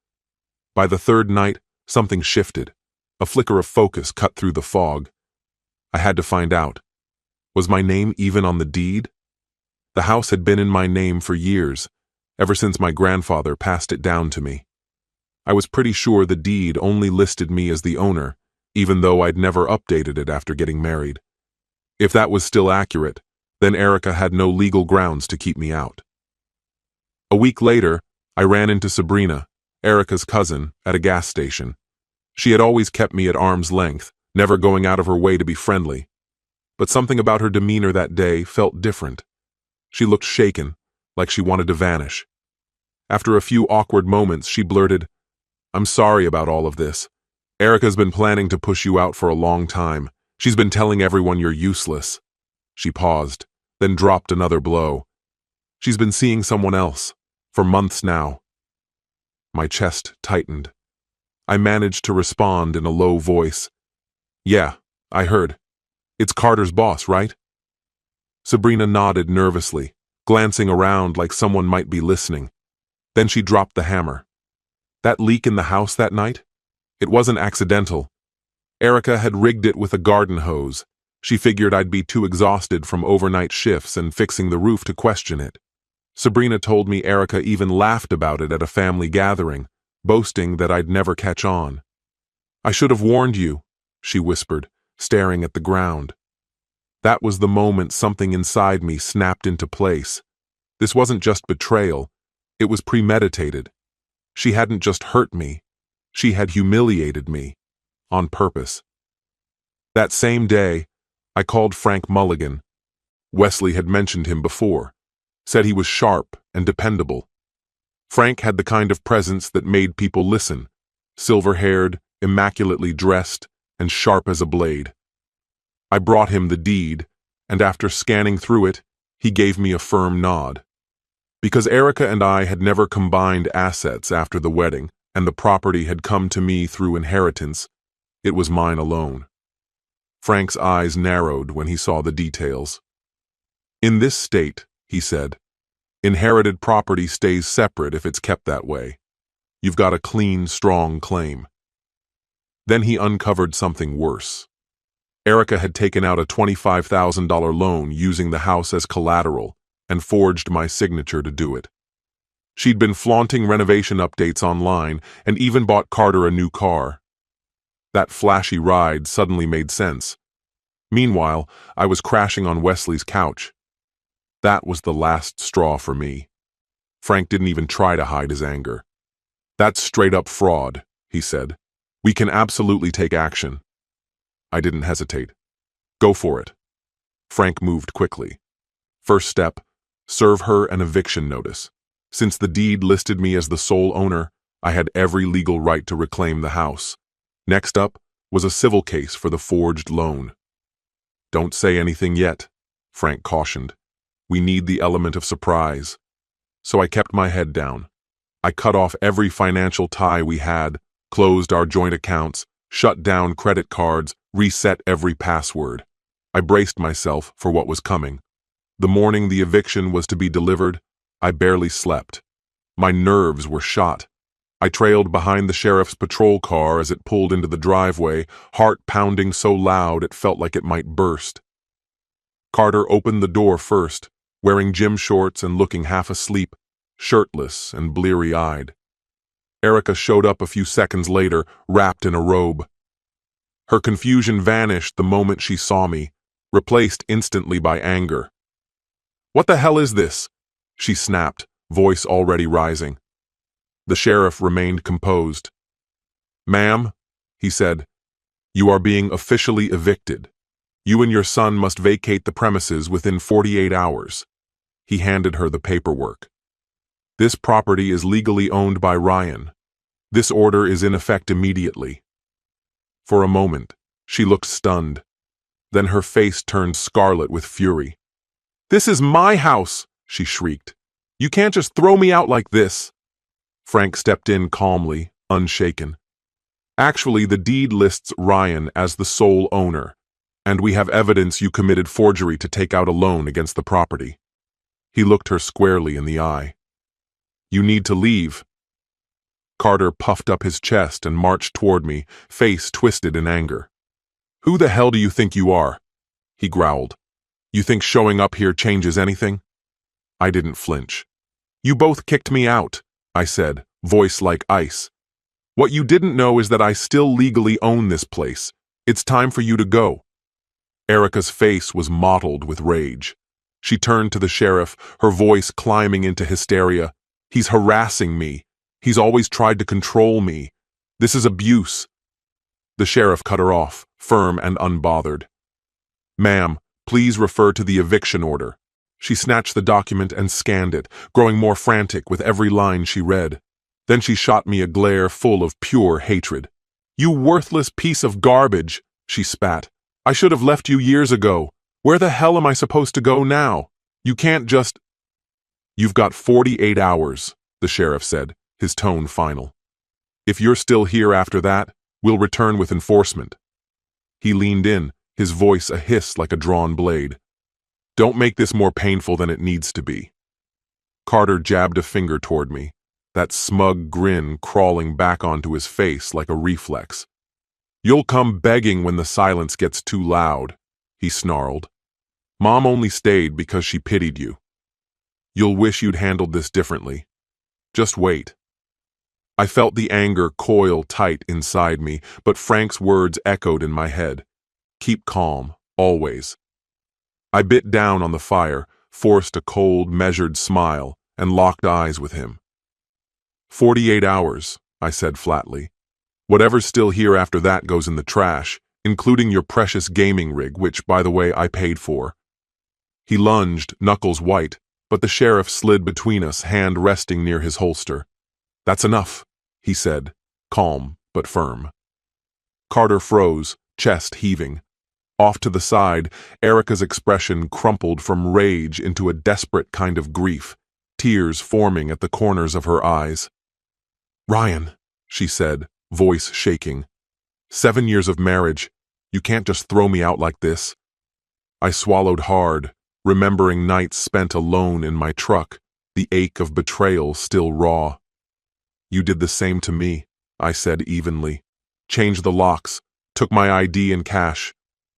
By the third night, something shifted. A flicker of focus cut through the fog. I had to find out. Was my name even on the deed? The house had been in my name for years, ever since my grandfather passed it down to me. I was pretty sure the deed only listed me as the owner, even though I'd never updated it after getting married. If that was still accurate, then Erica had no legal grounds to keep me out. A week later, I ran into Sabrina, Erica's cousin, at a gas station. She had always kept me at arm's length, never going out of her way to be friendly. But something about her demeanor that day felt different. She looked shaken, like she wanted to vanish. After a few awkward moments, she blurted, "I'm sorry about all of this. Erica's been planning to push you out for a long time. She's been telling everyone you're useless." She paused, then dropped another blow. "She's been seeing someone else, for months now." My chest tightened. I managed to respond in a low voice. "Yeah, I heard. It's Carter's boss, right?" Sabrina nodded nervously, glancing around like someone might be listening. Then she dropped the hammer. "That leak in the house that night? It wasn't accidental. Erica had rigged it with a garden hose. She figured I'd be too exhausted from overnight shifts and fixing the roof to question it. Sabrina told me Erica even laughed about it at a family gathering, boasting that I'd never catch on. "I should have warned you," she whispered, staring at the ground. That was the moment something inside me snapped into place. This wasn't just betrayal. It was premeditated. She hadn't just hurt me. She had humiliated me. On purpose. That same day, I called Frank Mulligan. Wesley had mentioned him before. Said he was sharp and dependable. Frank had the kind of presence that made people listen. Silver-haired, immaculately dressed, and sharp as a blade. I brought him the deed, and after scanning through it, he gave me a firm nod. Because Erica and I had never combined assets after the wedding, and the property had come to me through inheritance, it was mine alone. Frank's eyes narrowed when he saw the details. "In this state," he said, "inherited property stays separate if it's kept that way. You've got a clean, strong claim." Then he uncovered something worse. Erica had taken out a $25,000 loan using the house as collateral and forged my signature to do it. She'd been flaunting renovation updates online and even bought Carter a new car. That flashy ride suddenly made sense. Meanwhile, I was crashing on Wesley's couch. That was the last straw for me. Frank didn't even try to hide his anger. That's straight up fraud, he said. We can absolutely take action. I didn't hesitate. Go for it. Frank moved quickly. First step, serve her an eviction notice. Since the deed listed me as the sole owner, I had every legal right to reclaim the house. Next up was a civil case for the forged loan. Don't say anything yet, Frank cautioned. We need the element of surprise. So I kept my head down. I cut off every financial tie we had, closed our joint accounts, shut down credit cards, reset every password. I braced myself for what was coming. The morning the eviction was to be delivered, I barely slept. My nerves were shot. I trailed behind the sheriff's patrol car as it pulled into the driveway, heart pounding so loud it felt like it might burst. Carter opened the door first, wearing gym shorts and looking half asleep, shirtless and bleary-eyed. Erica showed up a few seconds later, wrapped in a robe. Her confusion vanished the moment she saw me, replaced instantly by anger. "What the hell is this?" she snapped, voice already rising. The sheriff remained composed. "Ma'am," he said, "you are being officially evicted. You and your son must vacate the premises within 48 hours. He handed her the paperwork. "This property is legally owned by Ryan. This order is in effect immediately." For a moment, she looked stunned. Then her face turned scarlet with fury. "This is my house," she shrieked. "You can't just throw me out like this." Frank stepped in calmly, unshaken. "Actually, the deed lists Ryan as the sole owner, and we have evidence you committed forgery to take out a loan against the property." He looked her squarely in the eye. "You need to leave." Carter puffed up his chest and marched toward me, face twisted in anger. "Who the hell do you think you are?" he growled. "You think showing up here changes anything?" I didn't flinch. "You both kicked me out," I said, voice like ice. "What you didn't know is that I still legally own this place. It's time for you to go." Erica's face was mottled with rage. She turned to the sheriff, her voice climbing into hysteria. "He's harassing me. He's always tried to control me. This is abuse." The sheriff cut her off, firm and unbothered. "Ma'am, please refer to the eviction order." She snatched the document and scanned it, growing more frantic with every line she read. Then she shot me a glare full of pure hatred. "You worthless piece of garbage," she spat. "I should have left you years ago. Where the hell am I supposed to go now? You can't just—" "You've got 48 hours, the sheriff said, his tone final. "If you're still here after that, we'll return with enforcement." He leaned in, his voice a hiss like a drawn blade. "Don't make this more painful than it needs to be." Carter jabbed a finger toward me, that smug grin crawling back onto his face like a reflex. "You'll come begging when the silence gets too loud," he snarled. "Mom only stayed because she pitied you. You'll wish you'd handled this differently. Just wait." I felt the anger coil tight inside me, but Frank's words echoed in my head. Keep calm, always. I bit down on the fire, forced a cold, measured smile, and locked eyes with him. 48 hours, I said flatly. Whatever's still here after that goes in the trash, including your precious gaming rig, which, by the way, I paid for. He lunged, knuckles white, but the sheriff slid between us, hand resting near his holster. "That's enough," he said, calm but firm. Carter froze, chest heaving. Off to the side, Erica's expression crumpled from rage into a desperate kind of grief, tears forming at the corners of her eyes. "Ryan," she said, voice shaking. 7 years of marriage. You can't just throw me out like this." I swallowed hard, remembering nights spent alone in my truck, the ache of betrayal still raw. "You did the same to me," I said evenly. "Changed the locks, took my ID and cash.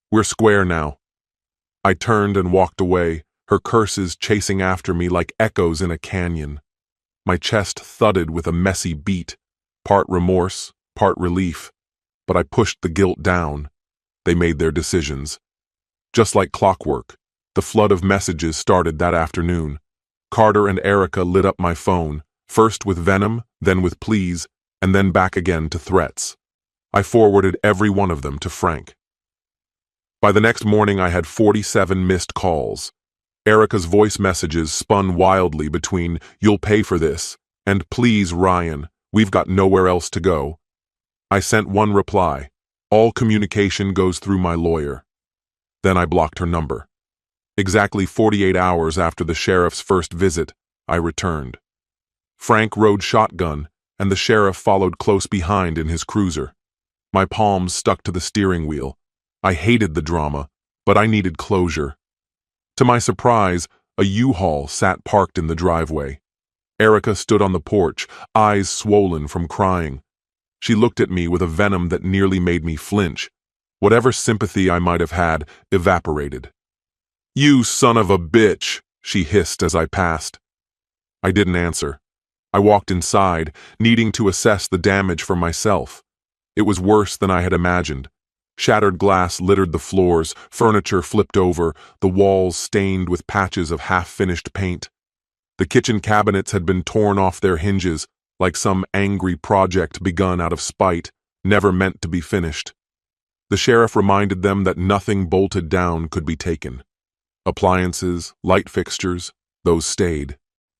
We're square now." I turned and walked away, her curses chasing after me like echoes in a canyon. My chest thudded with a messy beat, part remorse, part relief. But I pushed the guilt down. They made their decisions. Just like clockwork, the flood of messages started that afternoon. Carter and Erica lit up my phone, First with venom, then with pleas, and then back again to threats. I forwarded every one of them to Frank. By the next morning, I had 47 missed calls. Erica's voice messages spun wildly between "you'll pay for this" and "please, Ryan, we've got nowhere else to go." I sent one reply: "All communication goes through my lawyer." Then I blocked her number. Exactly 48 hours after the sheriff's first visit, I returned. Frank rode shotgun, and the sheriff followed close behind in his cruiser. My palms stuck to the steering wheel. I hated the drama, but I needed closure. To my surprise, a U-Haul sat parked in the driveway. Erica stood on the porch, eyes swollen from crying. She looked at me with a venom that nearly made me flinch. Whatever sympathy I might have had evaporated. "You son of a bitch," she hissed as I passed. I didn't answer. I walked inside, needing to assess the damage for myself. It was worse than I had imagined. Shattered glass littered the floors, furniture flipped over, the walls stained with patches of half-finished paint. The kitchen cabinets had been torn off their hinges, like some angry project begun out of spite, never meant to be finished. The sheriff reminded them that nothing bolted down could be taken. Appliances, light fixtures, those stayed.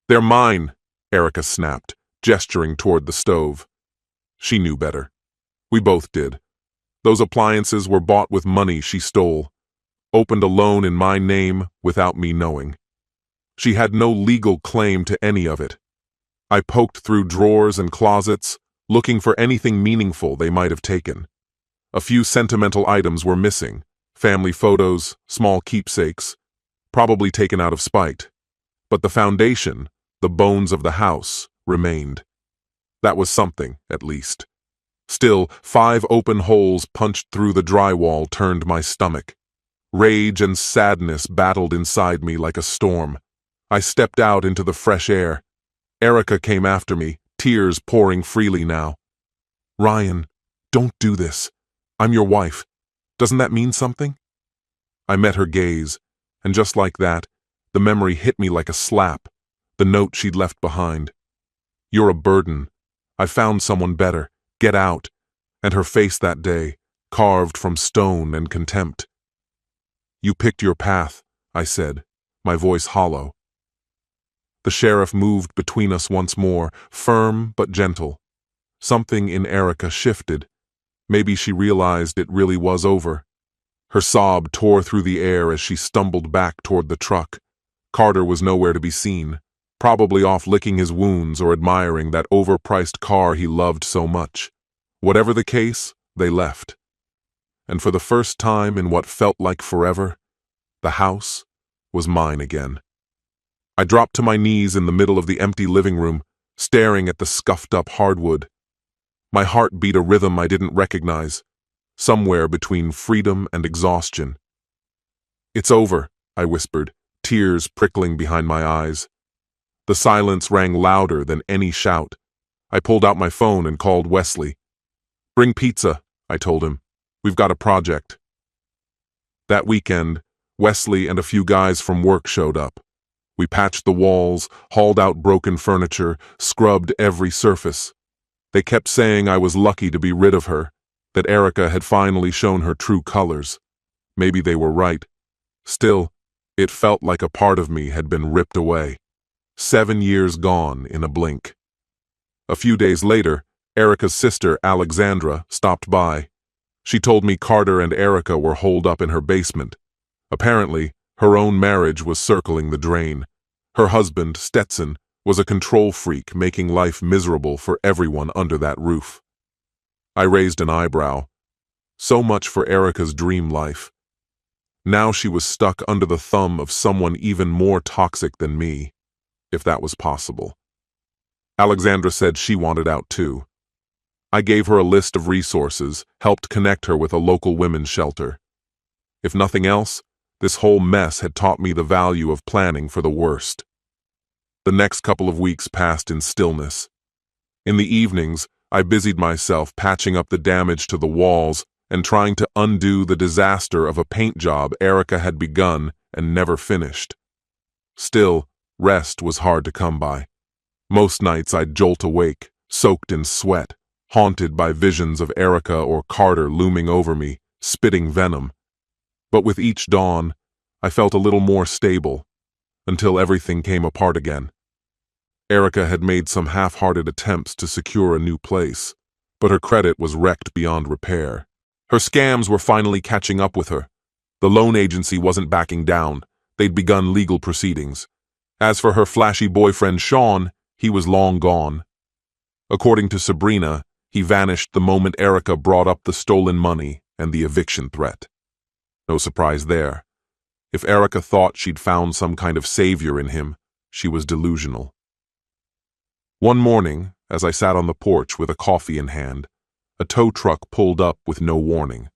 "They're mine," Erica snapped, gesturing toward the stove. She knew better. We both did. Those appliances were bought with money she stole, opened a loan in my name without me knowing. She had no legal claim to any of it. I poked through drawers and closets, looking for anything meaningful they might have taken. A few sentimental items were missing: family photos, small keepsakes, probably taken out of spite. But the foundation, the bones of the house, remained. That was something, at least. Still, 5 open holes punched through the drywall turned my stomach. Rage and sadness battled inside me like a storm. I stepped out into the fresh air. Erica came after me, tears pouring freely now. "Ryan, don't do this. I'm your wife. Doesn't that mean something?" I met her gaze, and just like that, the memory hit me like a slap, the note she'd left behind. "You're a burden. I found someone better. Get out." And her face that day, carved from stone and contempt. "You picked your path," I said, my voice hollow. The sheriff moved between us once more, firm but gentle. Something in Erica shifted. Maybe she realized it really was over. Her sob tore through the air as she stumbled back toward the truck. Carter was nowhere to be seen, probably off licking his wounds or admiring that overpriced car he loved so much. Whatever the case, they left. And for the first time in what felt like forever, the house was mine again. I dropped to my knees in the middle of the empty living room, staring at the scuffed-up hardwood. My heart beat a rhythm I didn't recognize, somewhere between freedom and exhaustion. "It's over," I whispered, tears prickling behind my eyes. The silence rang louder than any shout. I pulled out my phone and called Wesley. "Bring pizza," I told him. "We've got a project." That weekend, Wesley and a few guys from work showed up. We patched the walls, hauled out broken furniture, scrubbed every surface. They kept saying I was lucky to be rid of her, that Erica had finally shown her true colors. Maybe they were right. Still, it felt like a part of me had been ripped away. 7 years gone in a blink. A few days later, Erica's sister, Alexandra, stopped by. She told me Carter and Erica were holed up in her basement. Apparently, her own marriage was circling the drain. Her husband, Stetson, was a control freak, making life miserable for everyone under that roof. I raised an eyebrow. So much for Erica's dream life. Now she was stuck under the thumb of someone even more toxic than me, if that was possible. Alexandra said she wanted out too. I gave her a list of resources, helped connect her with a local women's shelter. If nothing else, this whole mess had taught me the value of planning for the worst. The next couple of weeks passed in stillness. In the evenings, I busied myself patching up the damage to the walls and trying to undo the disaster of a paint job Erica had begun and never finished. Still, rest was hard to come by. Most nights I'd jolt awake, soaked in sweat, haunted by visions of Erica or Carter looming over me, spitting venom. But with each dawn, I felt a little more stable, until everything came apart again. Erica had made some half-hearted attempts to secure a new place, but her credit was wrecked beyond repair. Her scams were finally catching up with her. The loan agency wasn't backing down. They'd begun legal proceedings. As for her flashy boyfriend Sean, he was long gone. According to Sabrina, he vanished the moment Erica brought up the stolen money and the eviction threat. No surprise there. If Erica thought she'd found some kind of savior in him, she was delusional. One morning, as I sat on the porch with a coffee in hand, a tow truck pulled up with no warning.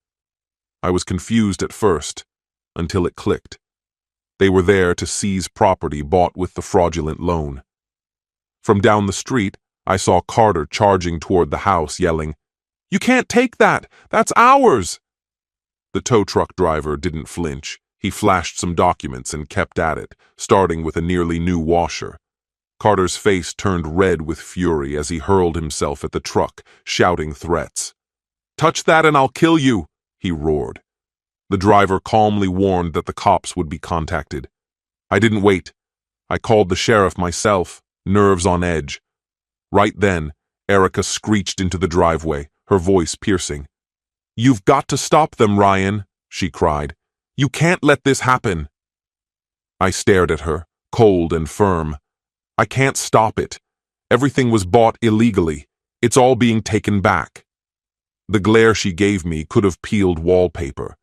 I was confused at first, until it clicked. They were there to seize property bought with the fraudulent loan. From down the street, I saw Carter charging toward the house, yelling, "You can't take that! That's ours!" The tow truck driver didn't flinch. He flashed some documents and kept at it, starting with a nearly new washer. Carter's face turned red with fury as he hurled himself at the truck, shouting threats. "Touch that and I'll kill you!" he roared. The driver calmly warned that the cops would be contacted. I didn't wait. I called the sheriff myself, nerves on edge. Right then, Erica screeched into the driveway, her voice piercing. "You've got to stop them, Ryan," she cried. "You can't let this happen." I stared at her, cold and firm. "I can't stop it. Everything was bought illegally. It's all being taken back." The glare she gave me could have peeled wallpaper.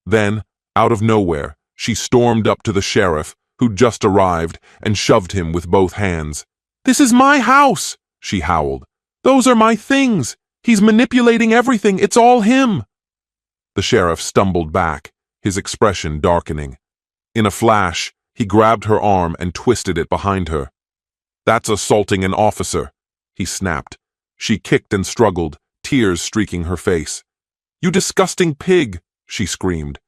Then, out of nowhere, she stormed up to the sheriff, who'd just arrived, and shoved him with both hands. "This is my house!" she howled. "Those are my things! He's manipulating everything! It's all him!" The sheriff stumbled back, his expression darkening. In a flash, he grabbed her arm and twisted it behind her. "That's assaulting an officer," he snapped. She kicked and struggled, tears streaking her face. "You disgusting pig!" she screamed.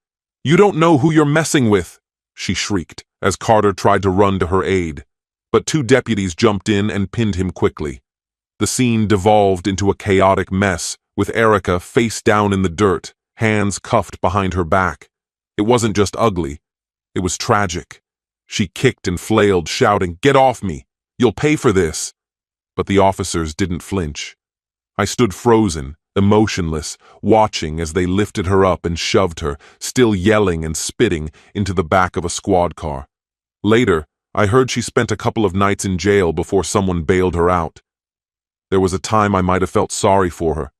"You don't know who you're messing with!" she shrieked, as Carter tried to run to her aid. But two deputies jumped in and pinned him quickly. The scene devolved into a chaotic mess, with Erica face down in the dirt, hands cuffed behind her back. It wasn't just ugly, it was tragic. She kicked and flailed, shouting, "Get off me! You'll pay for this!" But the officers didn't flinch. I stood frozen, emotionless, watching as they lifted her up and shoved her, still yelling and spitting, into the back of a squad car. Later, I heard she spent a couple of nights in jail before someone bailed her out. There was a time I might have felt sorry for her.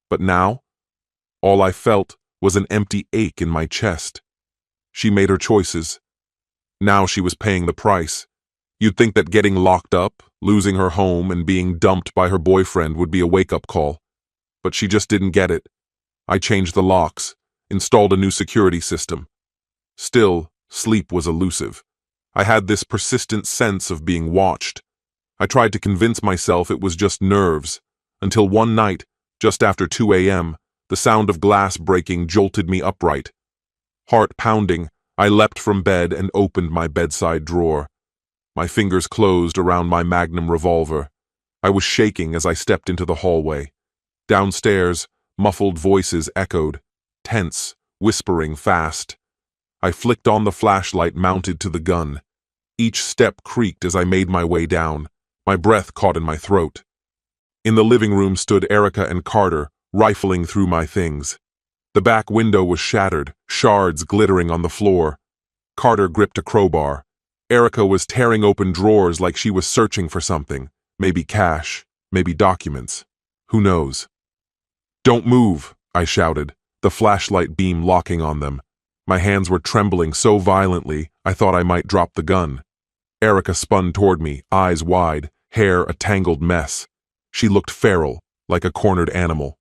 But now, all I felt was an empty ache in my chest. She made her choices. Now she was paying the price. You'd think that getting locked up, losing her home, and being dumped by her boyfriend would be a wake-up call. But she just didn't get it. I changed the locks, installed a new security system. Still, sleep was elusive. I had this persistent sense of being watched. I tried to convince myself it was just nerves, until one night, just after 2 a.m., the sound of glass breaking jolted me upright. Heart pounding, I leapt from bed and opened my bedside drawer. My fingers closed around my Magnum revolver. I was shaking as I stepped into the hallway. Downstairs, muffled voices echoed, tense, whispering fast. I flicked on the flashlight mounted to the gun. Each step creaked as I made my way down. My breath caught in my throat. In the living room stood Erica and Carter, rifling through my things. The back window was shattered, shards glittering on the floor. Carter gripped a crowbar. Erica was tearing open drawers like she was searching for something. Maybe cash, maybe documents. Who knows? "Don't move," I shouted, the flashlight beam locking on them. My hands were trembling so violently I thought I might drop the gun. Erica spun toward me, eyes wide, hair a tangled mess. She looked feral, like a cornered animal.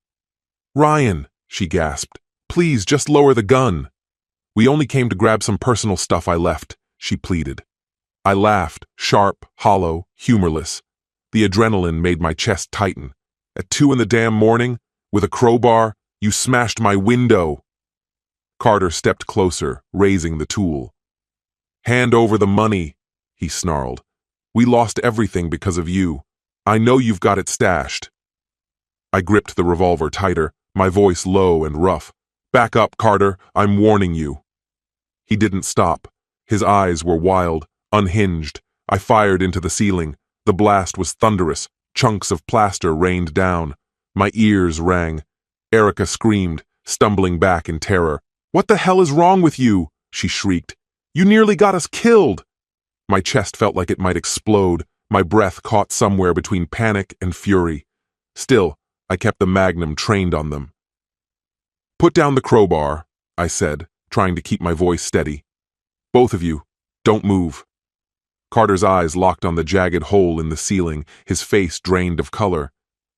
"Ryan," she gasped, "please just lower the gun." "We only came to grab some personal stuff I left," she pleaded. I laughed, sharp, hollow, humorless. The adrenaline made my chest tighten. "At 2 in the damn morning, with a crowbar, you smashed my window." Carter stepped closer, raising the tool. "Hand over the money," he snarled. We lost everything because of you. I know you've got it stashed." I gripped the revolver tighter, my voice low and rough. "Back up, Carter, I'm warning you." He didn't stop. His eyes were wild, unhinged. I fired into the ceiling. The blast was thunderous. Chunks of plaster rained down. My ears rang. Erica screamed, stumbling back in terror. "What the hell is wrong with you?" she shrieked. "You nearly got us killed." My chest felt like it might explode, my breath caught somewhere between panic and fury. Still, I kept the magnum trained on them. "Put down the crowbar," I said, trying to keep my voice steady. "Both of you, don't move." Carter's eyes locked on the jagged hole in the ceiling, his face drained of color.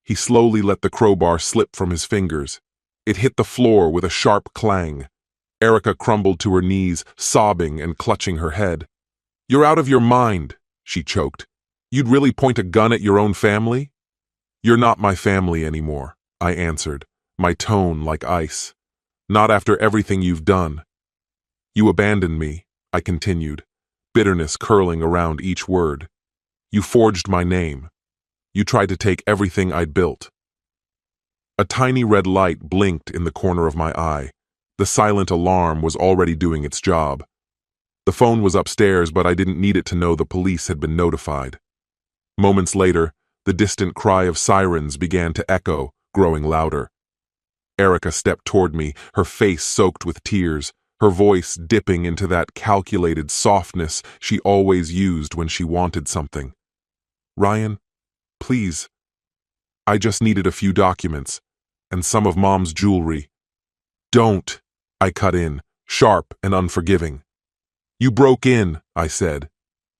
He slowly let the crowbar slip from his fingers. It hit the floor with a sharp clang. Erica crumbled to her knees, sobbing and clutching her head. "You're out of your mind," she choked. "You'd really point a gun at your own family?" "You're not my family anymore," I answered, my tone like ice. "Not after everything you've done." "You abandoned me," I continued, bitterness curling around each word. "You forged my name. You tried to take everything I'd built." A tiny red light blinked in the corner of my eye. The silent alarm was already doing its job. The phone was upstairs, but I didn't need it to know the police had been notified. Moments later, the distant cry of sirens began to echo, growing louder. Erica stepped toward me, her face soaked with tears, her voice dipping into that calculated softness she always used when she wanted something. "Ryan, please. I just needed a few documents, and some of Mom's jewelry." "Don't," I cut in, sharp and unforgiving. "You broke in," I said.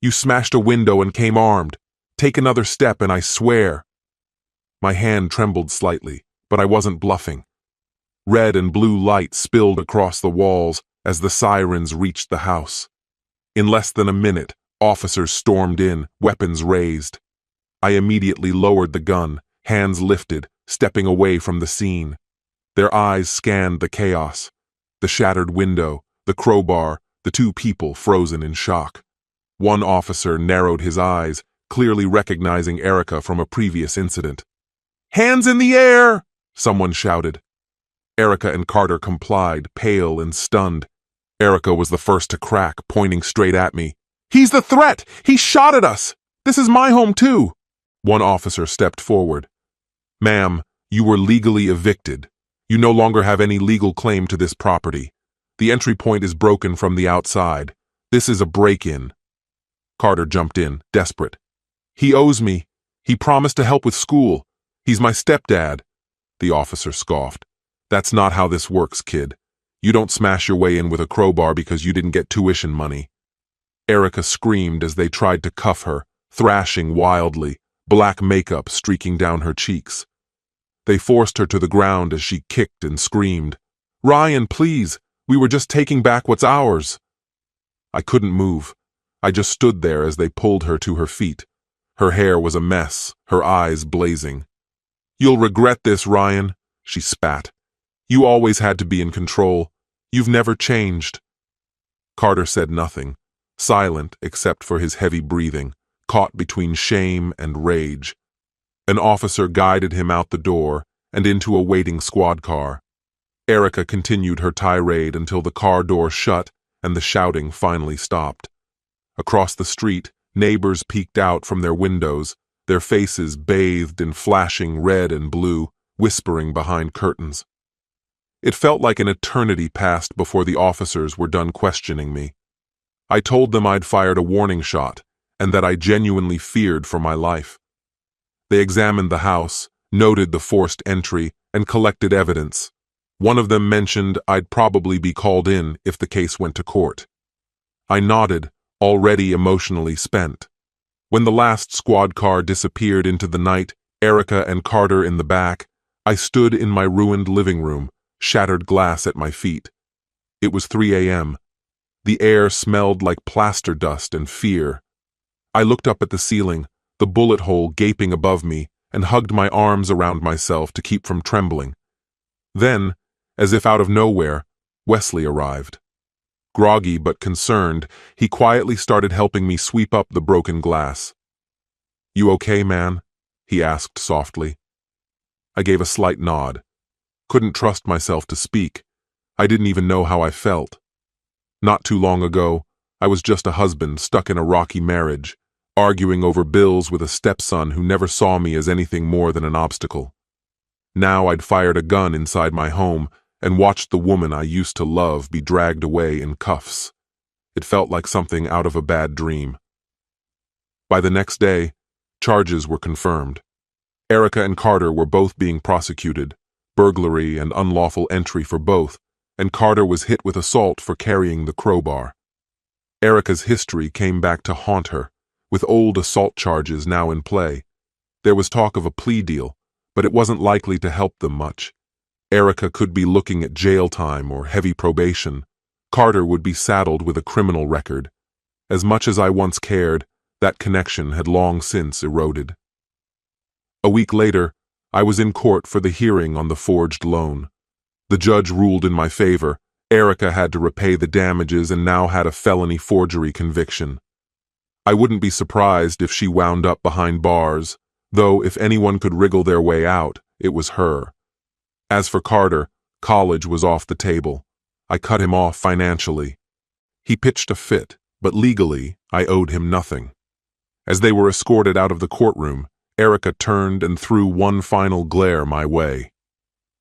"You smashed a window and came armed. Take another step and I swear." My hand trembled slightly, but I wasn't bluffing. Red and blue light spilled across the walls as the sirens reached the house. In less than a minute, officers stormed in, weapons raised. I immediately lowered the gun, hands lifted, stepping away from the scene. Their eyes scanned the chaos. The shattered window, the crowbar, the two people frozen in shock. One officer narrowed his eyes, clearly recognizing Erica from a previous incident. "Hands in the air!" someone shouted. Erica and Carter complied, pale and stunned. Erica was the first to crack, pointing straight at me. "He's the threat! He shot at us! This is my home too!" One officer stepped forward. "Ma'am, you were legally evicted. You no longer have any legal claim to this property. The entry point is broken from the outside. This is a break-in." Carter jumped in, desperate. "He owes me. He promised to help with school. He's my stepdad." The officer scoffed. "That's not how this works, kid. You don't smash your way in with a crowbar because you didn't get tuition money." Erica screamed as they tried to cuff her, thrashing wildly, black makeup streaking down her cheeks. They forced her to the ground as she kicked and screamed. "Ryan, please! We were just taking back what's ours." I couldn't move. I just stood there as they pulled her to her feet. Her hair was a mess, her eyes blazing. "You'll regret this, Ryan," she spat. "You always had to be in control. You've never changed." Carter said nothing, silent except for his heavy breathing, caught between shame and rage. An officer guided him out the door and into a waiting squad car. Erica continued her tirade until the car door shut and the shouting finally stopped. Across the street, neighbors peeked out from their windows, their faces bathed in flashing red and blue, whispering behind curtains. It felt like an eternity passed before the officers were done questioning me. I told them I'd fired a warning shot and that I genuinely feared for my life. They examined the house, noted the forced entry, and collected evidence. One of them mentioned I'd probably be called in if the case went to court. I nodded, already emotionally spent. When the last squad car disappeared into the night, Erica and Carter in the back, I stood in my ruined living room, shattered glass at my feet. It was 3 a.m. The air smelled like plaster dust and fear. I looked up at the ceiling, the bullet hole gaping above me, and hugged my arms around myself to keep from trembling. Then, as if out of nowhere, Wesley arrived. Groggy but concerned, he quietly started helping me sweep up the broken glass. "You okay, man?" he asked softly. I gave a slight nod. Couldn't trust myself to speak. I didn't even know how I felt. Not too long ago, I was just a husband stuck in a rocky marriage, arguing over bills with a stepson who never saw me as anything more than an obstacle. Now I'd fired a gun inside my home and watched the woman I used to love be dragged away in cuffs. It felt like something out of a bad dream. By the next day, charges were confirmed. Erica and Carter were both being prosecuted, burglary and unlawful entry for both, and Carter was hit with assault for carrying the crowbar. Erica's history came back to haunt her, with old assault charges now in play. There was talk of a plea deal, but it wasn't likely to help them much. Erica could be looking at jail time or heavy probation. Carter would be saddled with a criminal record. As much as I once cared, that connection had long since eroded. A week later, I was in court for the hearing on the forged loan. The judge ruled in my favor. Erica had to repay the damages and now had a felony forgery conviction. I wouldn't be surprised if she wound up behind bars, though if anyone could wriggle their way out, it was her. As for Carter, college was off the table. I cut him off financially. He pitched a fit, but legally, I owed him nothing. As they were escorted out of the courtroom, Erica turned and threw one final glare my way.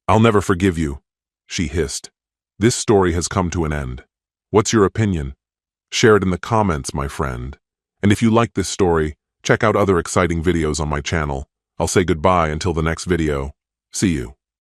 "I'll never forgive you," she hissed. "This story has come to an end. What's your opinion? Share it in the comments, my friend. And if you like this story, check out other exciting videos on my channel. I'll say goodbye until the next video. See you.